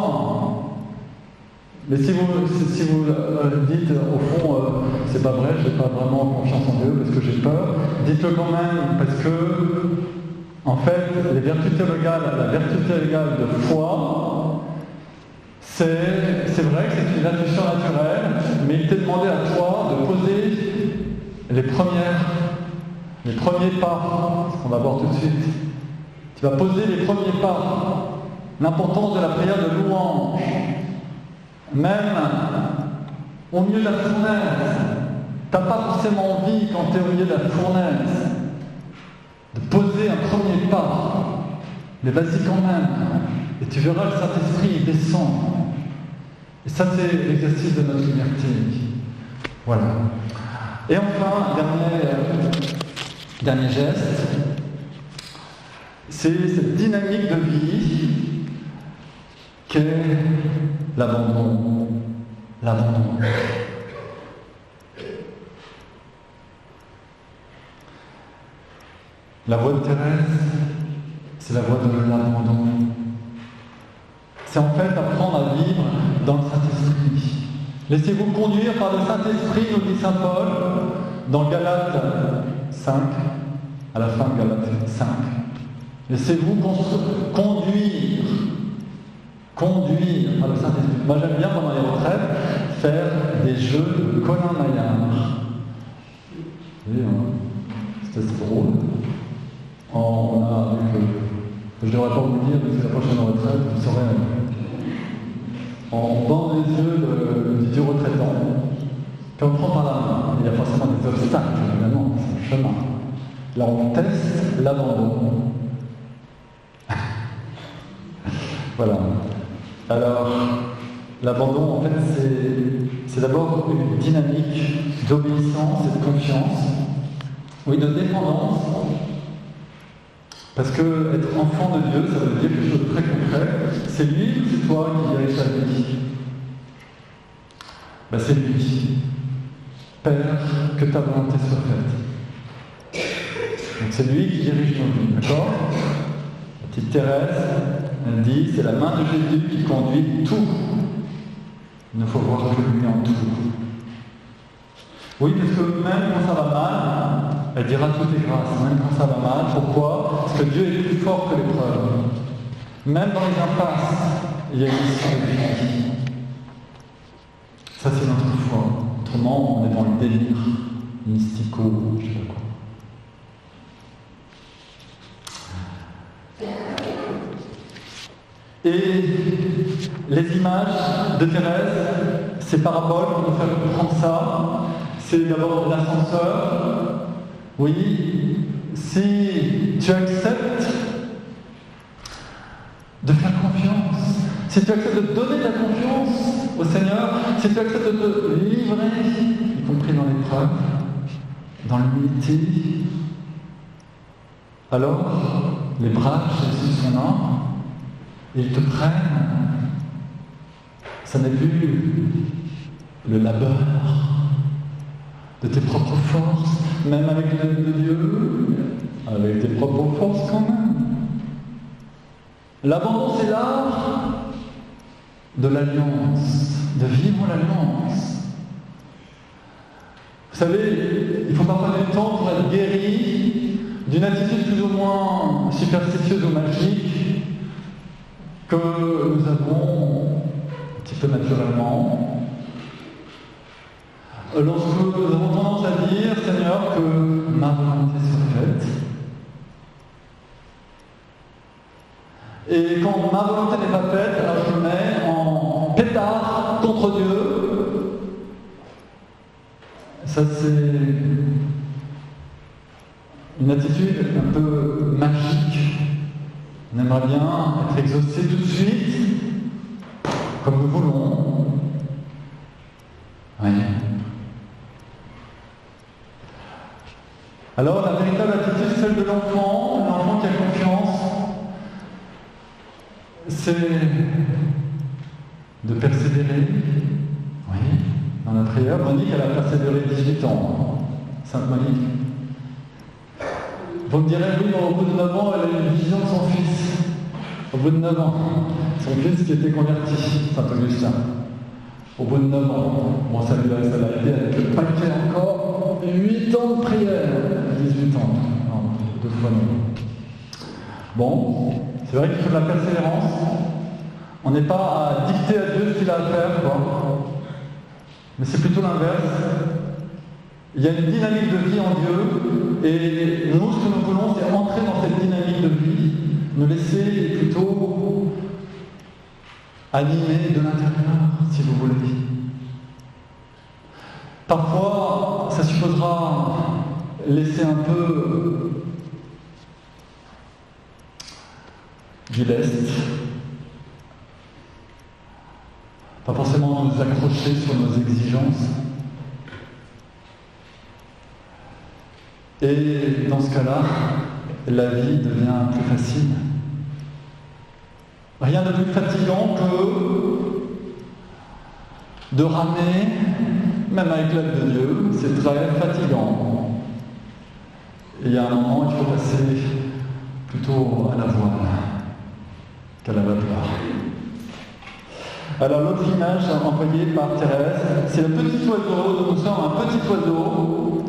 Mais si vous dites, au fond, c'est pas vrai, je n'ai pas vraiment confiance en Dieu parce que j'ai peur, dites-le quand même, parce que, en fait, la vertu théologale de foi, c'est vrai que c'est une intuition naturelle, mais il t'est demandé à toi de poser les premiers pas, ce qu'on va voir tout de suite. Tu vas poser les premiers pas. L'importance de la prière de louange. Même au milieu de la fournaise, tu n'as pas forcément envie, quand tu es au milieu de la fournaise, de poser un premier pas. Mais vas-y quand même. Et tu verras le Saint-Esprit descend. Et ça, c'est l'exercice de notre liberté. Voilà. Et enfin, dernier geste, c'est cette dynamique de vie qu'est l'abandon. L'abandon. La voie de Thérèse, c'est la voie de l'abandon. C'est en fait apprendre à vivre dans le Saint-Esprit. Laissez-vous conduire par le Saint-Esprit, nous dit saint Paul, dans Galates 5, à la fin de Galates 5. Laissez-vous conduire par le Saint-Esprit. Moi j'aime bien pendant les retraites faire des jeux de Colin Maillard. Vous voyez, c'est assez drôle. On a avec, je ne devrais pas vous le dire, mais c'est la prochaine retraite, vous saurez. On bande les yeux du Dieu retraitant, puis on prend par la main. Il y a forcément des obstacles, évidemment, c'est un chemin. Là, on teste l'abandon. Voilà. Alors, l'abandon, en fait, c'est d'abord une dynamique d'obéissance et de confiance. Oui, de dépendance. Parce que être enfant de Dieu, ça veut dire quelque chose de très concret. C'est lui ou c'est toi qui dirige ta vie? Ben, c'est lui. Père, que ta volonté soit faite. Donc c'est lui qui dirige nos vies, d'accord? La petite Thérèse, elle dit, c'est la main de Jésus qui conduit tout. Il ne faut voir que lui en tout. Oui, parce que même quand ça va mal, elle dira tout est grâce, même quand ça va mal. Pourquoi? Parce que Dieu est plus fort que l'épreuve. Même dans les impasses, il y a une mission de vie. Ça, c'est notre foi. Autrement, on est dans le délire mystico, je sais pas quoi. Et les images de Thérèse, ces paraboles pour nous faire comprendre ça, c'est d'abord l'ascenseur. Oui, si tu acceptes de faire confiance, si tu acceptes de donner de la confiance au Seigneur, si tu acceptes de te livrer, y compris dans l'épreuve, dans l'humilité, alors les bras de Jésus sont là, et ils te prennent. Ça n'est plus le labeur de tes propres forces, même avec l'aide de Dieu, avec tes propres forces quand même. L'abandon, c'est l'art de l'alliance, de vivre l'alliance. Vous savez, il faut parfois du temps pour être guéri d'une attitude plus ou moins superstitieuse ou magique que nous avons un petit peu naturellement. Lorsque nous avons tendance à dire, Seigneur, que ma volonté soit faite. Et quand ma volonté n'est pas faite, alors je me mets en pétard contre Dieu. Ça, c'est une attitude un peu magique. On aimerait bien être exaucé tout de suite, comme nous voulons. Oui. Alors, la véritable attitude, c'est celle de l'enfant qui a confiance. C'est de persévérer. Oui, dans la prière, Monique, elle a persévéré 18 ans. Sainte Monique. Vous me direz, oui, au bout de 9 ans, elle a eu une vision de son fils. Au bout de 9 ans. Son fils qui était converti, Saint Augustin. Au bout de 9 ans. Bon, ça l'a aidé avec le paquet encore. 8 ans de prière. 18 ans. Non, 2 fois non. Bon, c'est vrai qu'il faut de la persévérance. On n'est pas à dicter à Dieu ce qu'il a à faire, quoi. Mais c'est plutôt l'inverse. Il y a une dynamique de vie en Dieu, et nous, ce que nous voulons, c'est entrer dans cette dynamique de vie, nous laisser plutôt animer de l'intérieur, si vous voulez. Parfois, ça supposera laisser un peu du lest, pas forcément nous accrocher sur nos exigences. Et dans ce cas-là, la vie devient plus facile. Rien de plus fatigant que de ramer, même avec l'aide de Dieu, c'est très fatigant. Et il y a un moment, il faut passer plutôt à la voile qu'à la vapeur. Alors l'autre image envoyée par Thérèse, c'est le petit oiseau. Nous sommes un petit oiseau,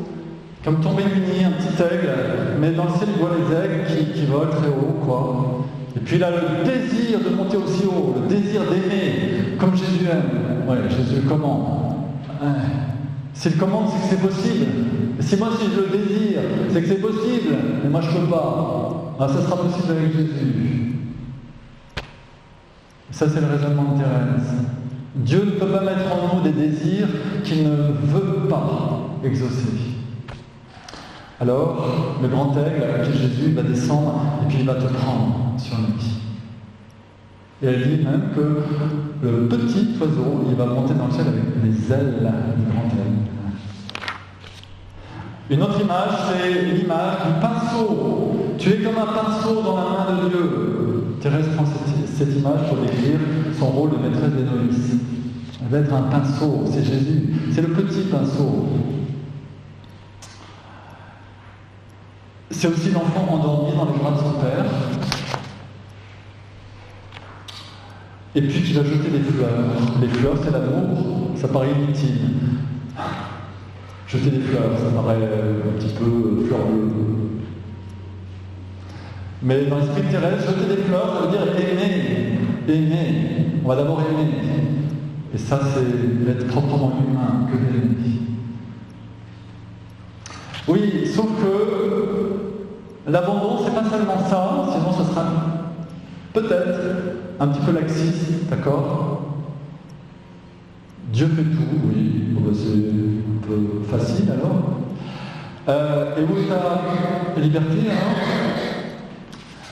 comme tombé du nid, un petit aigle, mais dans le ciel il voit les aigles qui volent très haut, quoi. Et puis il a le désir de monter aussi haut, le désir d'aimer, comme Jésus aime. Ouais, Jésus commande. S'il commande, c'est que c'est possible. Et si moi, si je le désire, c'est que c'est possible, mais moi je ne peux pas. Alors, ça sera possible avec Jésus. Ça, c'est le raisonnement de Thérèse. Dieu ne peut pas mettre en nous des désirs qu'il ne veut pas exaucer. Alors, le grand aigle, avec Jésus, va descendre et puis il va te prendre sur lui. Et elle dit même que le petit oiseau, il va monter dans le ciel avec les ailes du grand aigle. Une autre image, c'est l'image du pinceau. Tu es comme un pinceau dans la main de Dieu. Thérèse prend cette image pour décrire son rôle de maîtresse des novices. Elle va être un pinceau, c'est Jésus, c'est le petit pinceau. C'est aussi l'enfant endormi dans les bras de son père. Et puis qui va jeter des fleurs. Les fleurs, c'est l'amour, ça paraît inutile. Jeter des fleurs, ça paraît un petit peu fleur bleue. Mais dans l'esprit de Thérèse, jeter des fleurs, ça veut dire aimer. Aimer. On va d'abord aimer. Et ça, c'est d'être proprement humain que d'aimer. Oui, sauf que l'abandon, c'est pas seulement ça, sinon ça sera peut-être un petit peu laxiste, d'accord? Dieu fait tout, oui, bon, c'est un peu facile alors. Et où est ta liberté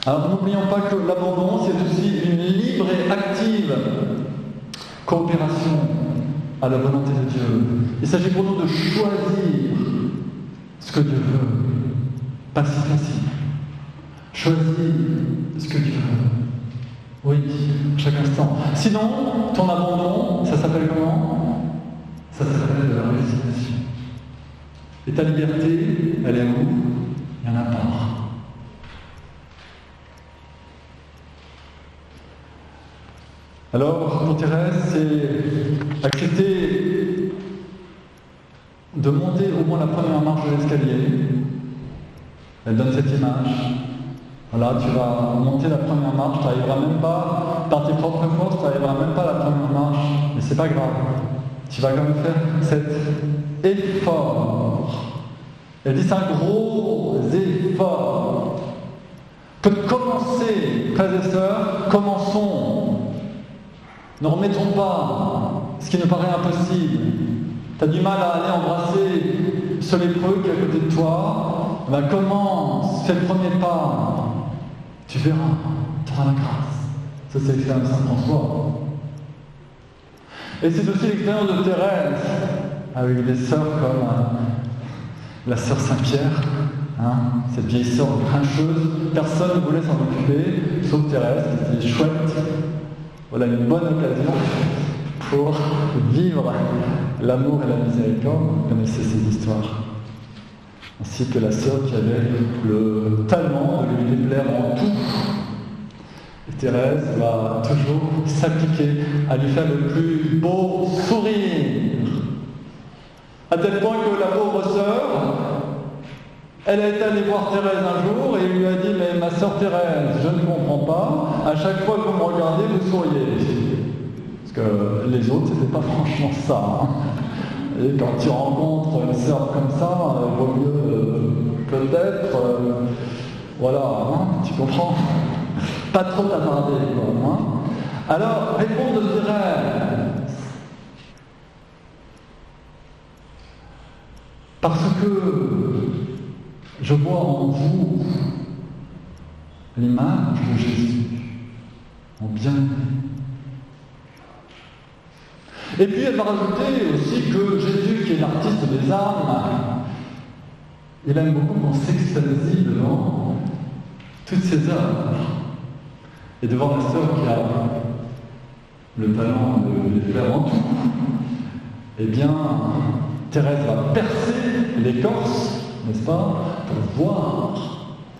alors n'oublions pas que l'abandon, c'est aussi une libre et active coopération à la volonté de Dieu. Il s'agit pour nous de choisir ce que Dieu veut. Pas si facile. Choisir ce que Dieu veut. Oui, chaque instant. Sinon, ton abandon, ça s'appelle comment? Ça s'appelle de la résignation. Et ta liberté, elle est où? Il n'y en a pas. Alors, pour Thérèse, c'est accepter de monter au moins la première marche de l'escalier. Elle donne cette image. Voilà, tu vas monter la première marche, tu n'arriveras même pas, par tes propres forces, tu n'arriveras même pas à la première marche, mais c'est pas grave. Tu vas quand même faire cet effort. Elle dit c'est un gros effort. Que de commencer, frères et sœurs, commençons. Ne remettons pas ce qui nous paraît impossible. Tu as du mal à aller embrasser ce lépreux qui est à côté de toi. Ben commence, fais le premier pas. Tu verras, tu auras la grâce. Ça, c'est l'expérience de Saint François. Et c'est aussi l'expérience de Thérèse, avec des sœurs comme la sœur Saint-Pierre, cette vieille sœur grincheuse. Personne ne voulait s'en occuper, sauf Thérèse, qui était chouette. Voilà une bonne occasion pour vivre l'amour et la miséricorde. Vous connaissez ces histoires. Ainsi que la sœur qui avait le talent de lui déplaire en tout. Et Thérèse va toujours s'appliquer à lui faire le plus beau sourire. À tel point que la pauvre sœur, elle est allée voir Thérèse un jour et lui a dit « Mais ma sœur Thérèse, je ne comprends pas, à chaque fois que vous me regardez, vous souriez. » Parce que les autres, c'était pas franchement ça. Et quand tu rencontres une sœur comme ça, il vaut mieux peut-être, tu comprends, pas trop t'attarder. Alors, réponds de Thérèse. Parce que je vois en vous l'image de Jésus, en bien-aimé. Et puis elle va rajouter aussi que Jésus, qui est l'artiste des âmes, il aime beaucoup qu'on s'extasie devant toutes ses œuvres. Et devant la sœur qui a le talent de les faire en tout, eh bien, Thérèse va percer l'écorce, n'est-ce pas, pour voir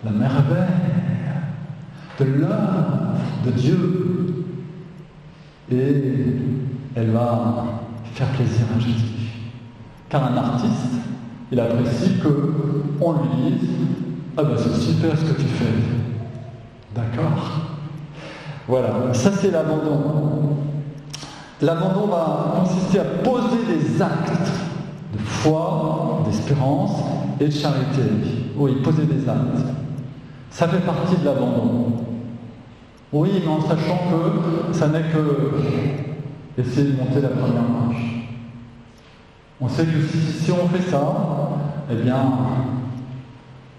la merveille de l'œuvre de Dieu. Et elle va faire plaisir à Jésus. Car un artiste, il apprécie qu'on lui dise « Ah ben c'est super ce que tu fais. » D'accord? Voilà, ça c'est l'abandon. L'abandon va consister à poser des actes de foi, d'espérance et de charité. Oui, poser des actes. Ça fait partie de l'abandon. Oui, mais en sachant que ça n'est que essayer de monter la première marche. On sait que si on fait ça, eh bien,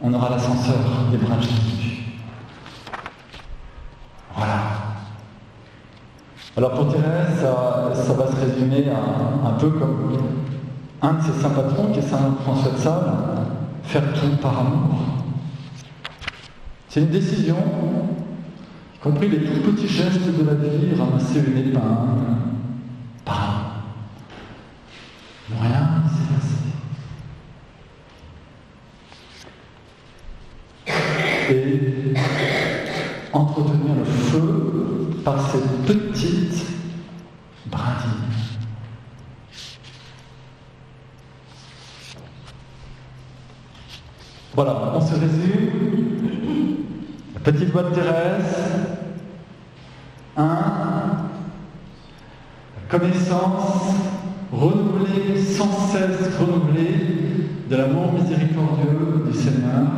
on aura l'ascenseur des bras de Jésus. Voilà. Alors pour Thérèse, ça va se résumer à un peu comme un de ses saints patrons, qui est Saint François de Sales, faire tout par amour. C'est une décision, y compris les tout petits gestes de la vie, ramasser une épingle, par rien ne s'est passé. Et entretenir le feu par ces petites brindilles. Voilà, on se résume. La petite voix de Thérèse. 1. La connaissance renouvelée, sans cesse renouvelée, de l'amour miséricordieux du Seigneur.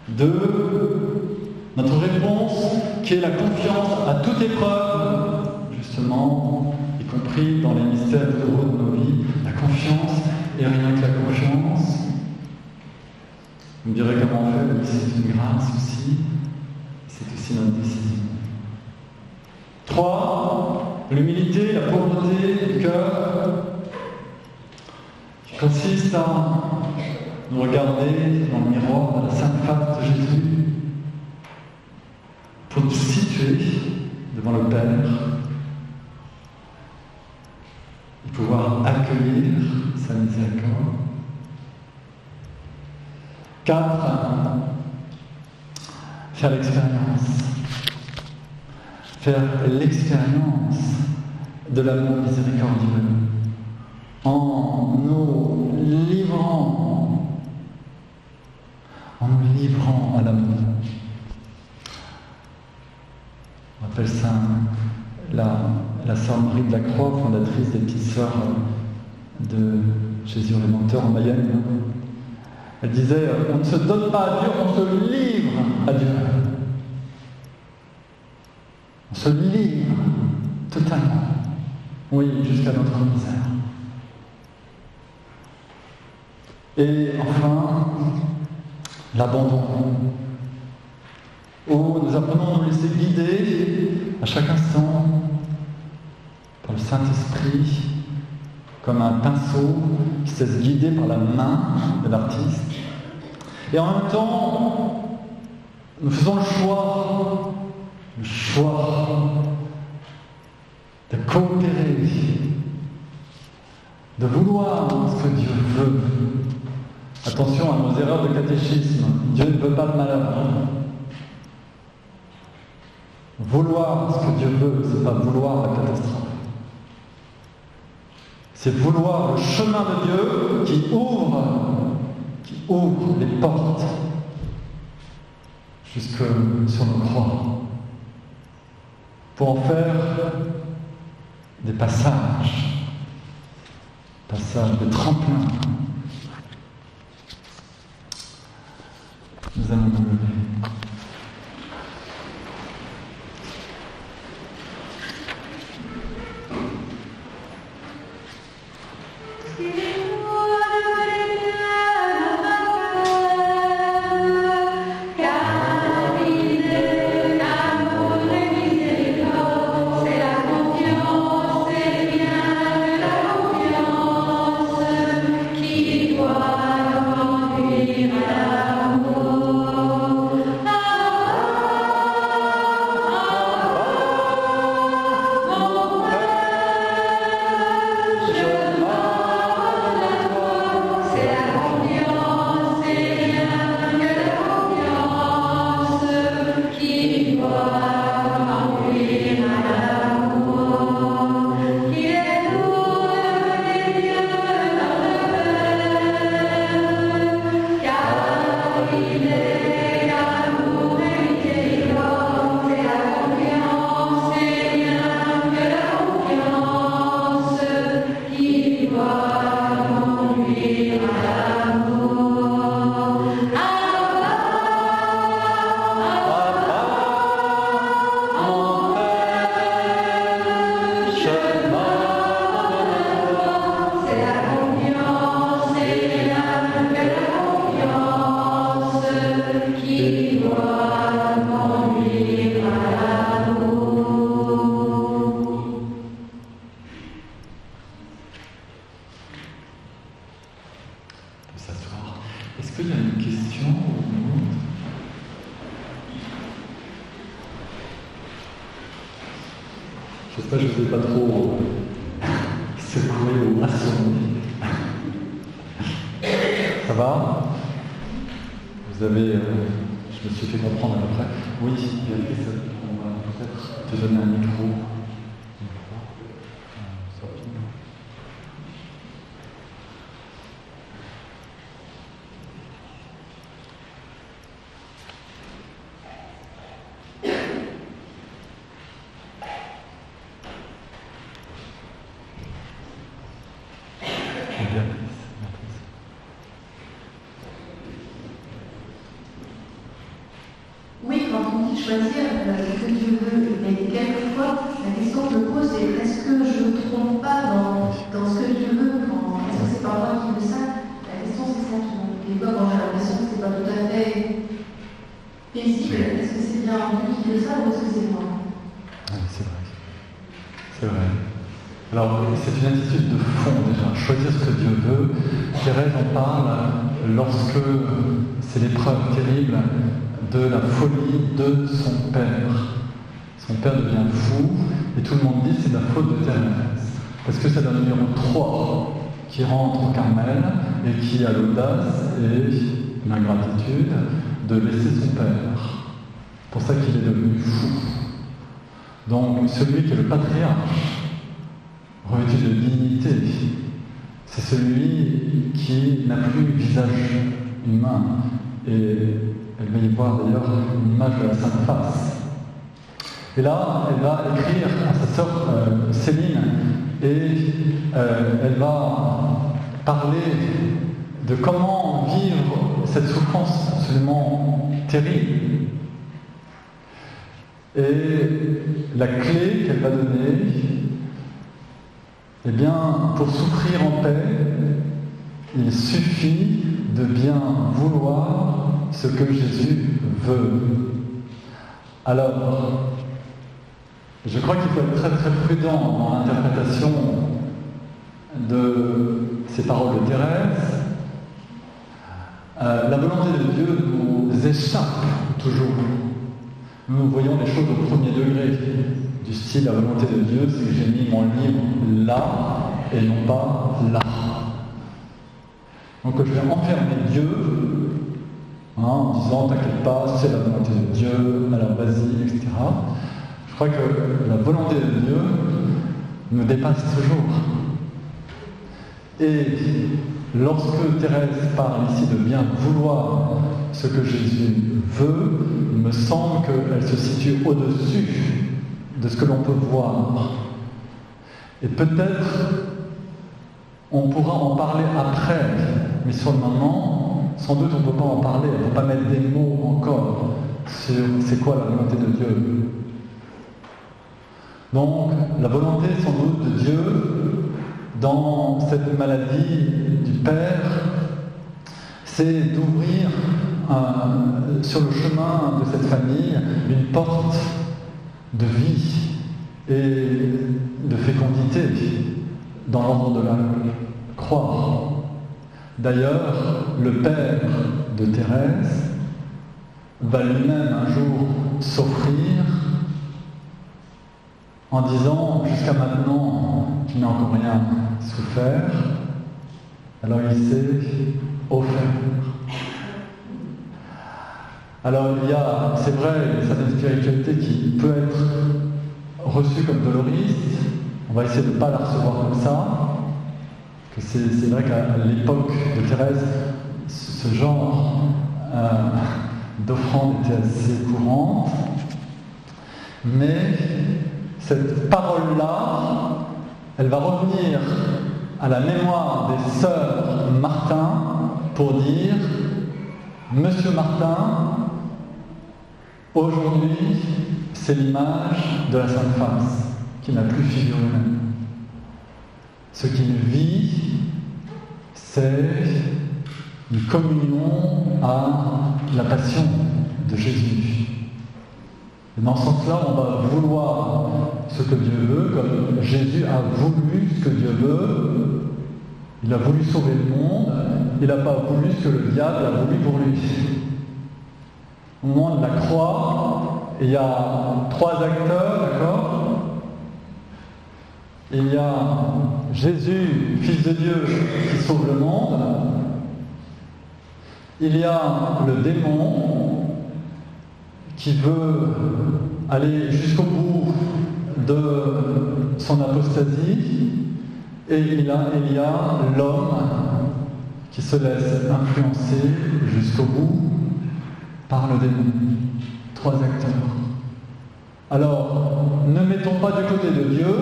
2. Notre réponse qui est la confiance à toute épreuve, justement, y compris dans les mystères heureux de nos vies, la confiance et rien que la confiance. Vous me direz comment on fait, mais c'est une grâce aussi, c'est aussi notre décision. 3. L'humilité, la pauvreté du cœur, qui consiste à nous regarder dans le miroir de la Sainte Face de Jésus, pour nous situer devant le Père et pouvoir accueillir sa miséricorde. 4. Faire l'expérience. Faire l'expérience de l'amour miséricordieux en nous livrant à l'amour. On appelle ça la sœur Marie de la Croix, fondatrice des petites sœurs de Jésus Rédempteur en Mayenne. Elle disait, on ne se donne pas à Dieu, on se livre à Dieu. On se livre totalement. Oui, jusqu'à notre misère. Et enfin, l'abandon. Où nous apprenons à nous laisser guider à chaque instant par le Saint-Esprit, comme un pinceau qui se laisse guider par la main de l'artiste. Et en même temps, nous faisons le choix de coopérer, de vouloir ce que Dieu veut. Attention à nos erreurs de catéchisme. Dieu ne veut pas le malheur. Vouloir ce que Dieu veut, c'est pas vouloir la catastrophe. C'est vouloir le chemin de Dieu qui ouvre les portes jusque sur nos croix, pour en faire des passages de tremplin. Nous allons nous lever. J'espère que je ne vous ai pas trop secoué ou assommé. Ça va? Vous avez... je me suis fait comprendre à peu près. Oui, Béatrice, on va peut-être te donner un micro. Oui, quand on dit choisir ce que Dieu veut, mais quelquefois, la question que je pose, c'est est-ce que je ne me trompe pas dans ce que Dieu veut? Est-ce que c'est pas moi qui veux ça? La question, c'est ça qui me développe quand j'ai l'impression que c'est pas tout à fait paisible. Est-ce que c'est bien lui qui veut ça ou est-ce que c'est moi? Oui, c'est vrai. C'est vrai. Alors, c'est une attitude de fond déjà. Choisir ce que Dieu veut. Thérèse en parle lorsque c'est l'épreuve terrible de la folie de son père. Son père devient fou et tout le monde dit c'est la faute de Thérèse. Parce que c'est le numéro 3 qui rentre au Carmel et qui a l'audace et l'ingratitude de laisser son père. C'est pour ça qu'il est devenu fou. Donc celui qui est le patriarche, revêtu de dignité, c'est celui qui n'a plus visage humain. Et elle va y voir d'ailleurs une image de la Sainte Face. Et là, elle va écrire à sa sœur Céline et elle va parler de comment vivre cette souffrance absolument terrible. Et la clé qu'elle va donner, eh bien, pour souffrir en paix, il suffit de bien vouloir ce que Jésus veut. Alors, je crois qu'il faut être très très prudent dans l'interprétation de ces paroles de Thérèse. La volonté de Dieu nous échappe toujours. Nous voyons les choses au premier degré. Du style, la volonté de Dieu, c'est que j'ai mis mon livre là et non pas là. Donc je vais enfermer Dieu en disant t'inquiète pas, c'est la volonté de Dieu, alors vas-y, etc. Je crois que la volonté de Dieu nous dépasse toujours. Et lorsque Thérèse parle ici de bien vouloir ce que Jésus veut, il me semble qu'elle se situe au-dessus de ce que l'on peut voir. Et peut-être on pourra en parler après, mais sur le moment, sans doute on ne peut pas en parler, on ne peut pas mettre des mots encore sur c'est quoi la volonté de Dieu. Donc, la volonté sans doute de Dieu, dans cette maladie du Père, c'est d'ouvrir sur le chemin de cette famille une porte de vie et de fécondité dans l'ordre de la croix. D'ailleurs, le père de Thérèse va lui-même un jour s'offrir en disant jusqu'à maintenant tu n'as encore rien souffert, alors il s'est offert. Alors il y a, c'est vrai, une certaine spiritualité qui peut être reçue comme doloriste. On va essayer de ne pas la recevoir comme ça. Que c'est vrai qu'à l'époque de Thérèse, ce genre d'offrande était assez courante. Mais cette parole-là, elle va revenir à la mémoire des sœurs Martin pour dire « Monsieur Martin, aujourd'hui, c'est l'image de la Sainte Face qui n'a plus figure humaine. Ce qu'il vit, c'est une communion à la passion de Jésus. Et dans ce sens-là, on va vouloir ce que Dieu veut, comme Jésus a voulu ce que Dieu veut. Il a voulu sauver le monde, il n'a pas voulu ce que le diable a voulu pour lui. Au moment de la croix, il y a 3 acteurs, d'accord? il y a Jésus, Fils de Dieu, qui sauve le monde. Il y a le démon qui veut aller jusqu'au bout de son apostasie. Et il y a l'homme qui se laisse influencer jusqu'au bout par le démon. 3 acteurs. Alors, ne mettons pas du côté de Dieu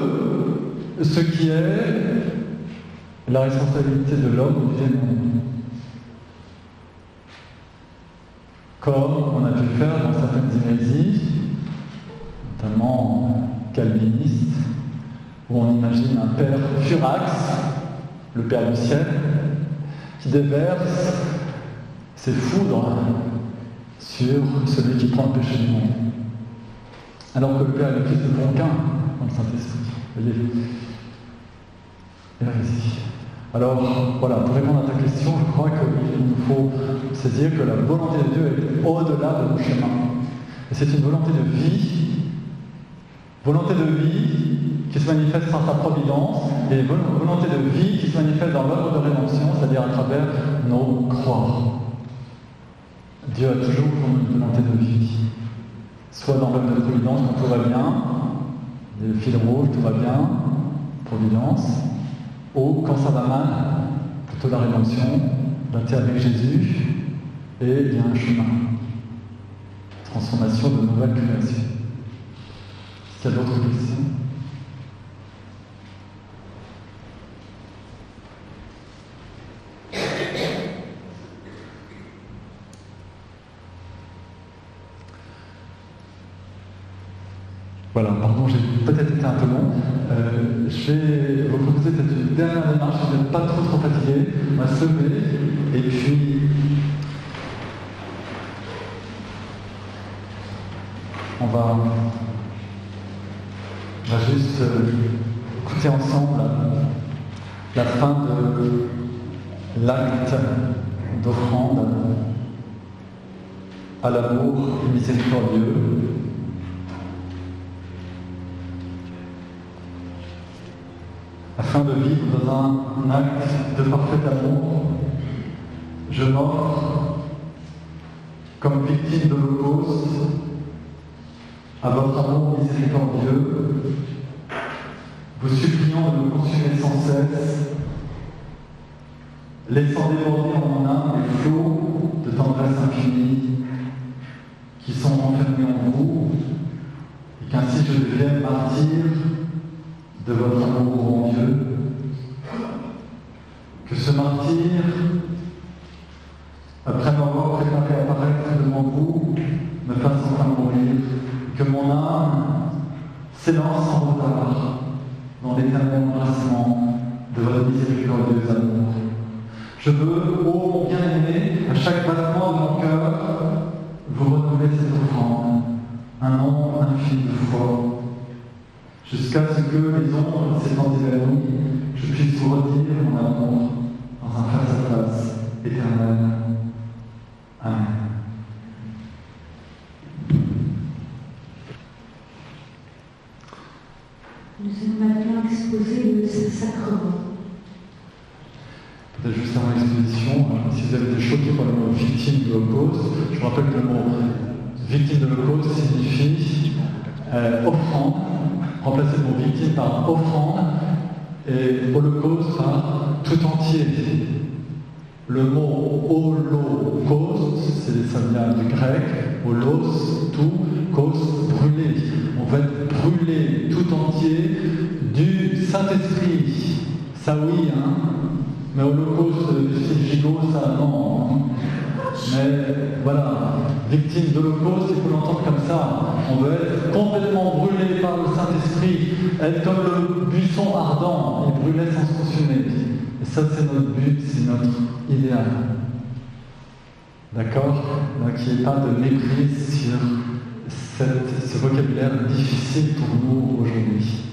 ce qui est la responsabilité de l'homme ou du démon. Comme on a pu le faire dans certaines hérésies, notamment calvinistes, où on imagine un père furax, le père du ciel, qui déverse ses foudres sur celui qui prend le péché du monde. Alors que le Père et le Fils ne font qu'un dans le Saint-Esprit. Vous voyez, hérésie. Alors, voilà, pour répondre à ta question, je crois qu'il nous faut saisir que la volonté de Dieu est au-delà de nos chemins. Et c'est une volonté de vie qui se manifeste par sa providence, et une volonté de vie qui se manifeste dans l'œuvre de rédemption, c'est-à-dire à travers nos croix. Dieu a toujours une volonté de vie. Soit dans l'œuvre de providence quand tout va bien, le fil rouge, tout va bien, providence, ou quand ça va mal, plutôt la rédemption, la terre avec Jésus, et il y a un chemin. Transformation de nouvelle création. Est-ce qu'il y a d'autres questions ? Voilà, pardon, j'ai peut-être été un peu long. Je vais vous proposer peut-être une dernière démarche, si vous n'êtes pas trop fatigué. On va se lever et puis on va juste écouter ensemble la fin de l'acte d'offrande à l'amour miséricordieux. Afin de vivre dans un acte de parfait amour, je m'offre comme victime de l'Holocauste à votre amour miséricordieux, vous suppliant de me consumer sans cesse, laissant déborder en mon âme les flots de tendresse infinie qui sont enfermés en vous, et qu'ainsi je devienne martyr de votre amour, mon Dieu, que ce martyr, après m'avoir préparé à apparaître devant vous, me fasse enfin mourir, que mon âme s'élance en retard dans l'éternel embrassement de votre miséricordieux amour. Je veux, ô mon bien-aimé, à chaque battement de mon cœur, vous renouveler cette offrande, un nombre infini de fois, jusqu'à ce que les ombres s'étant évanouies, je puisse vous redire mon amour dans un face-à-face éternel. Amen. Nous allons maintenant exposer le sacrement. Peut-être juste avant l'exposition, si vous avez été choqué par le mot victime de l'Holocauste, je vous rappelle que le mot victime de l'Holocauste signifie offrande. Remplacer le mot victime par offrande et holocauste par tout entier. Le mot holocauste, ça vient du grec, holos, tout, caust, brûler. On va être brûlé tout entier du Saint-Esprit. Ça oui, hein, mais holocauste du style gigot, ça non. Mais voilà, victime d'Holocauste, il faut l'entendre comme ça. On veut être complètement brûlé par le Saint-Esprit, être comme le buisson ardent et brûler sans se consumer. Et ça, c'est notre but, c'est notre idéal. D'accord ? Qu'il n'y ait pas de mépris sur ce vocabulaire difficile pour nous aujourd'hui.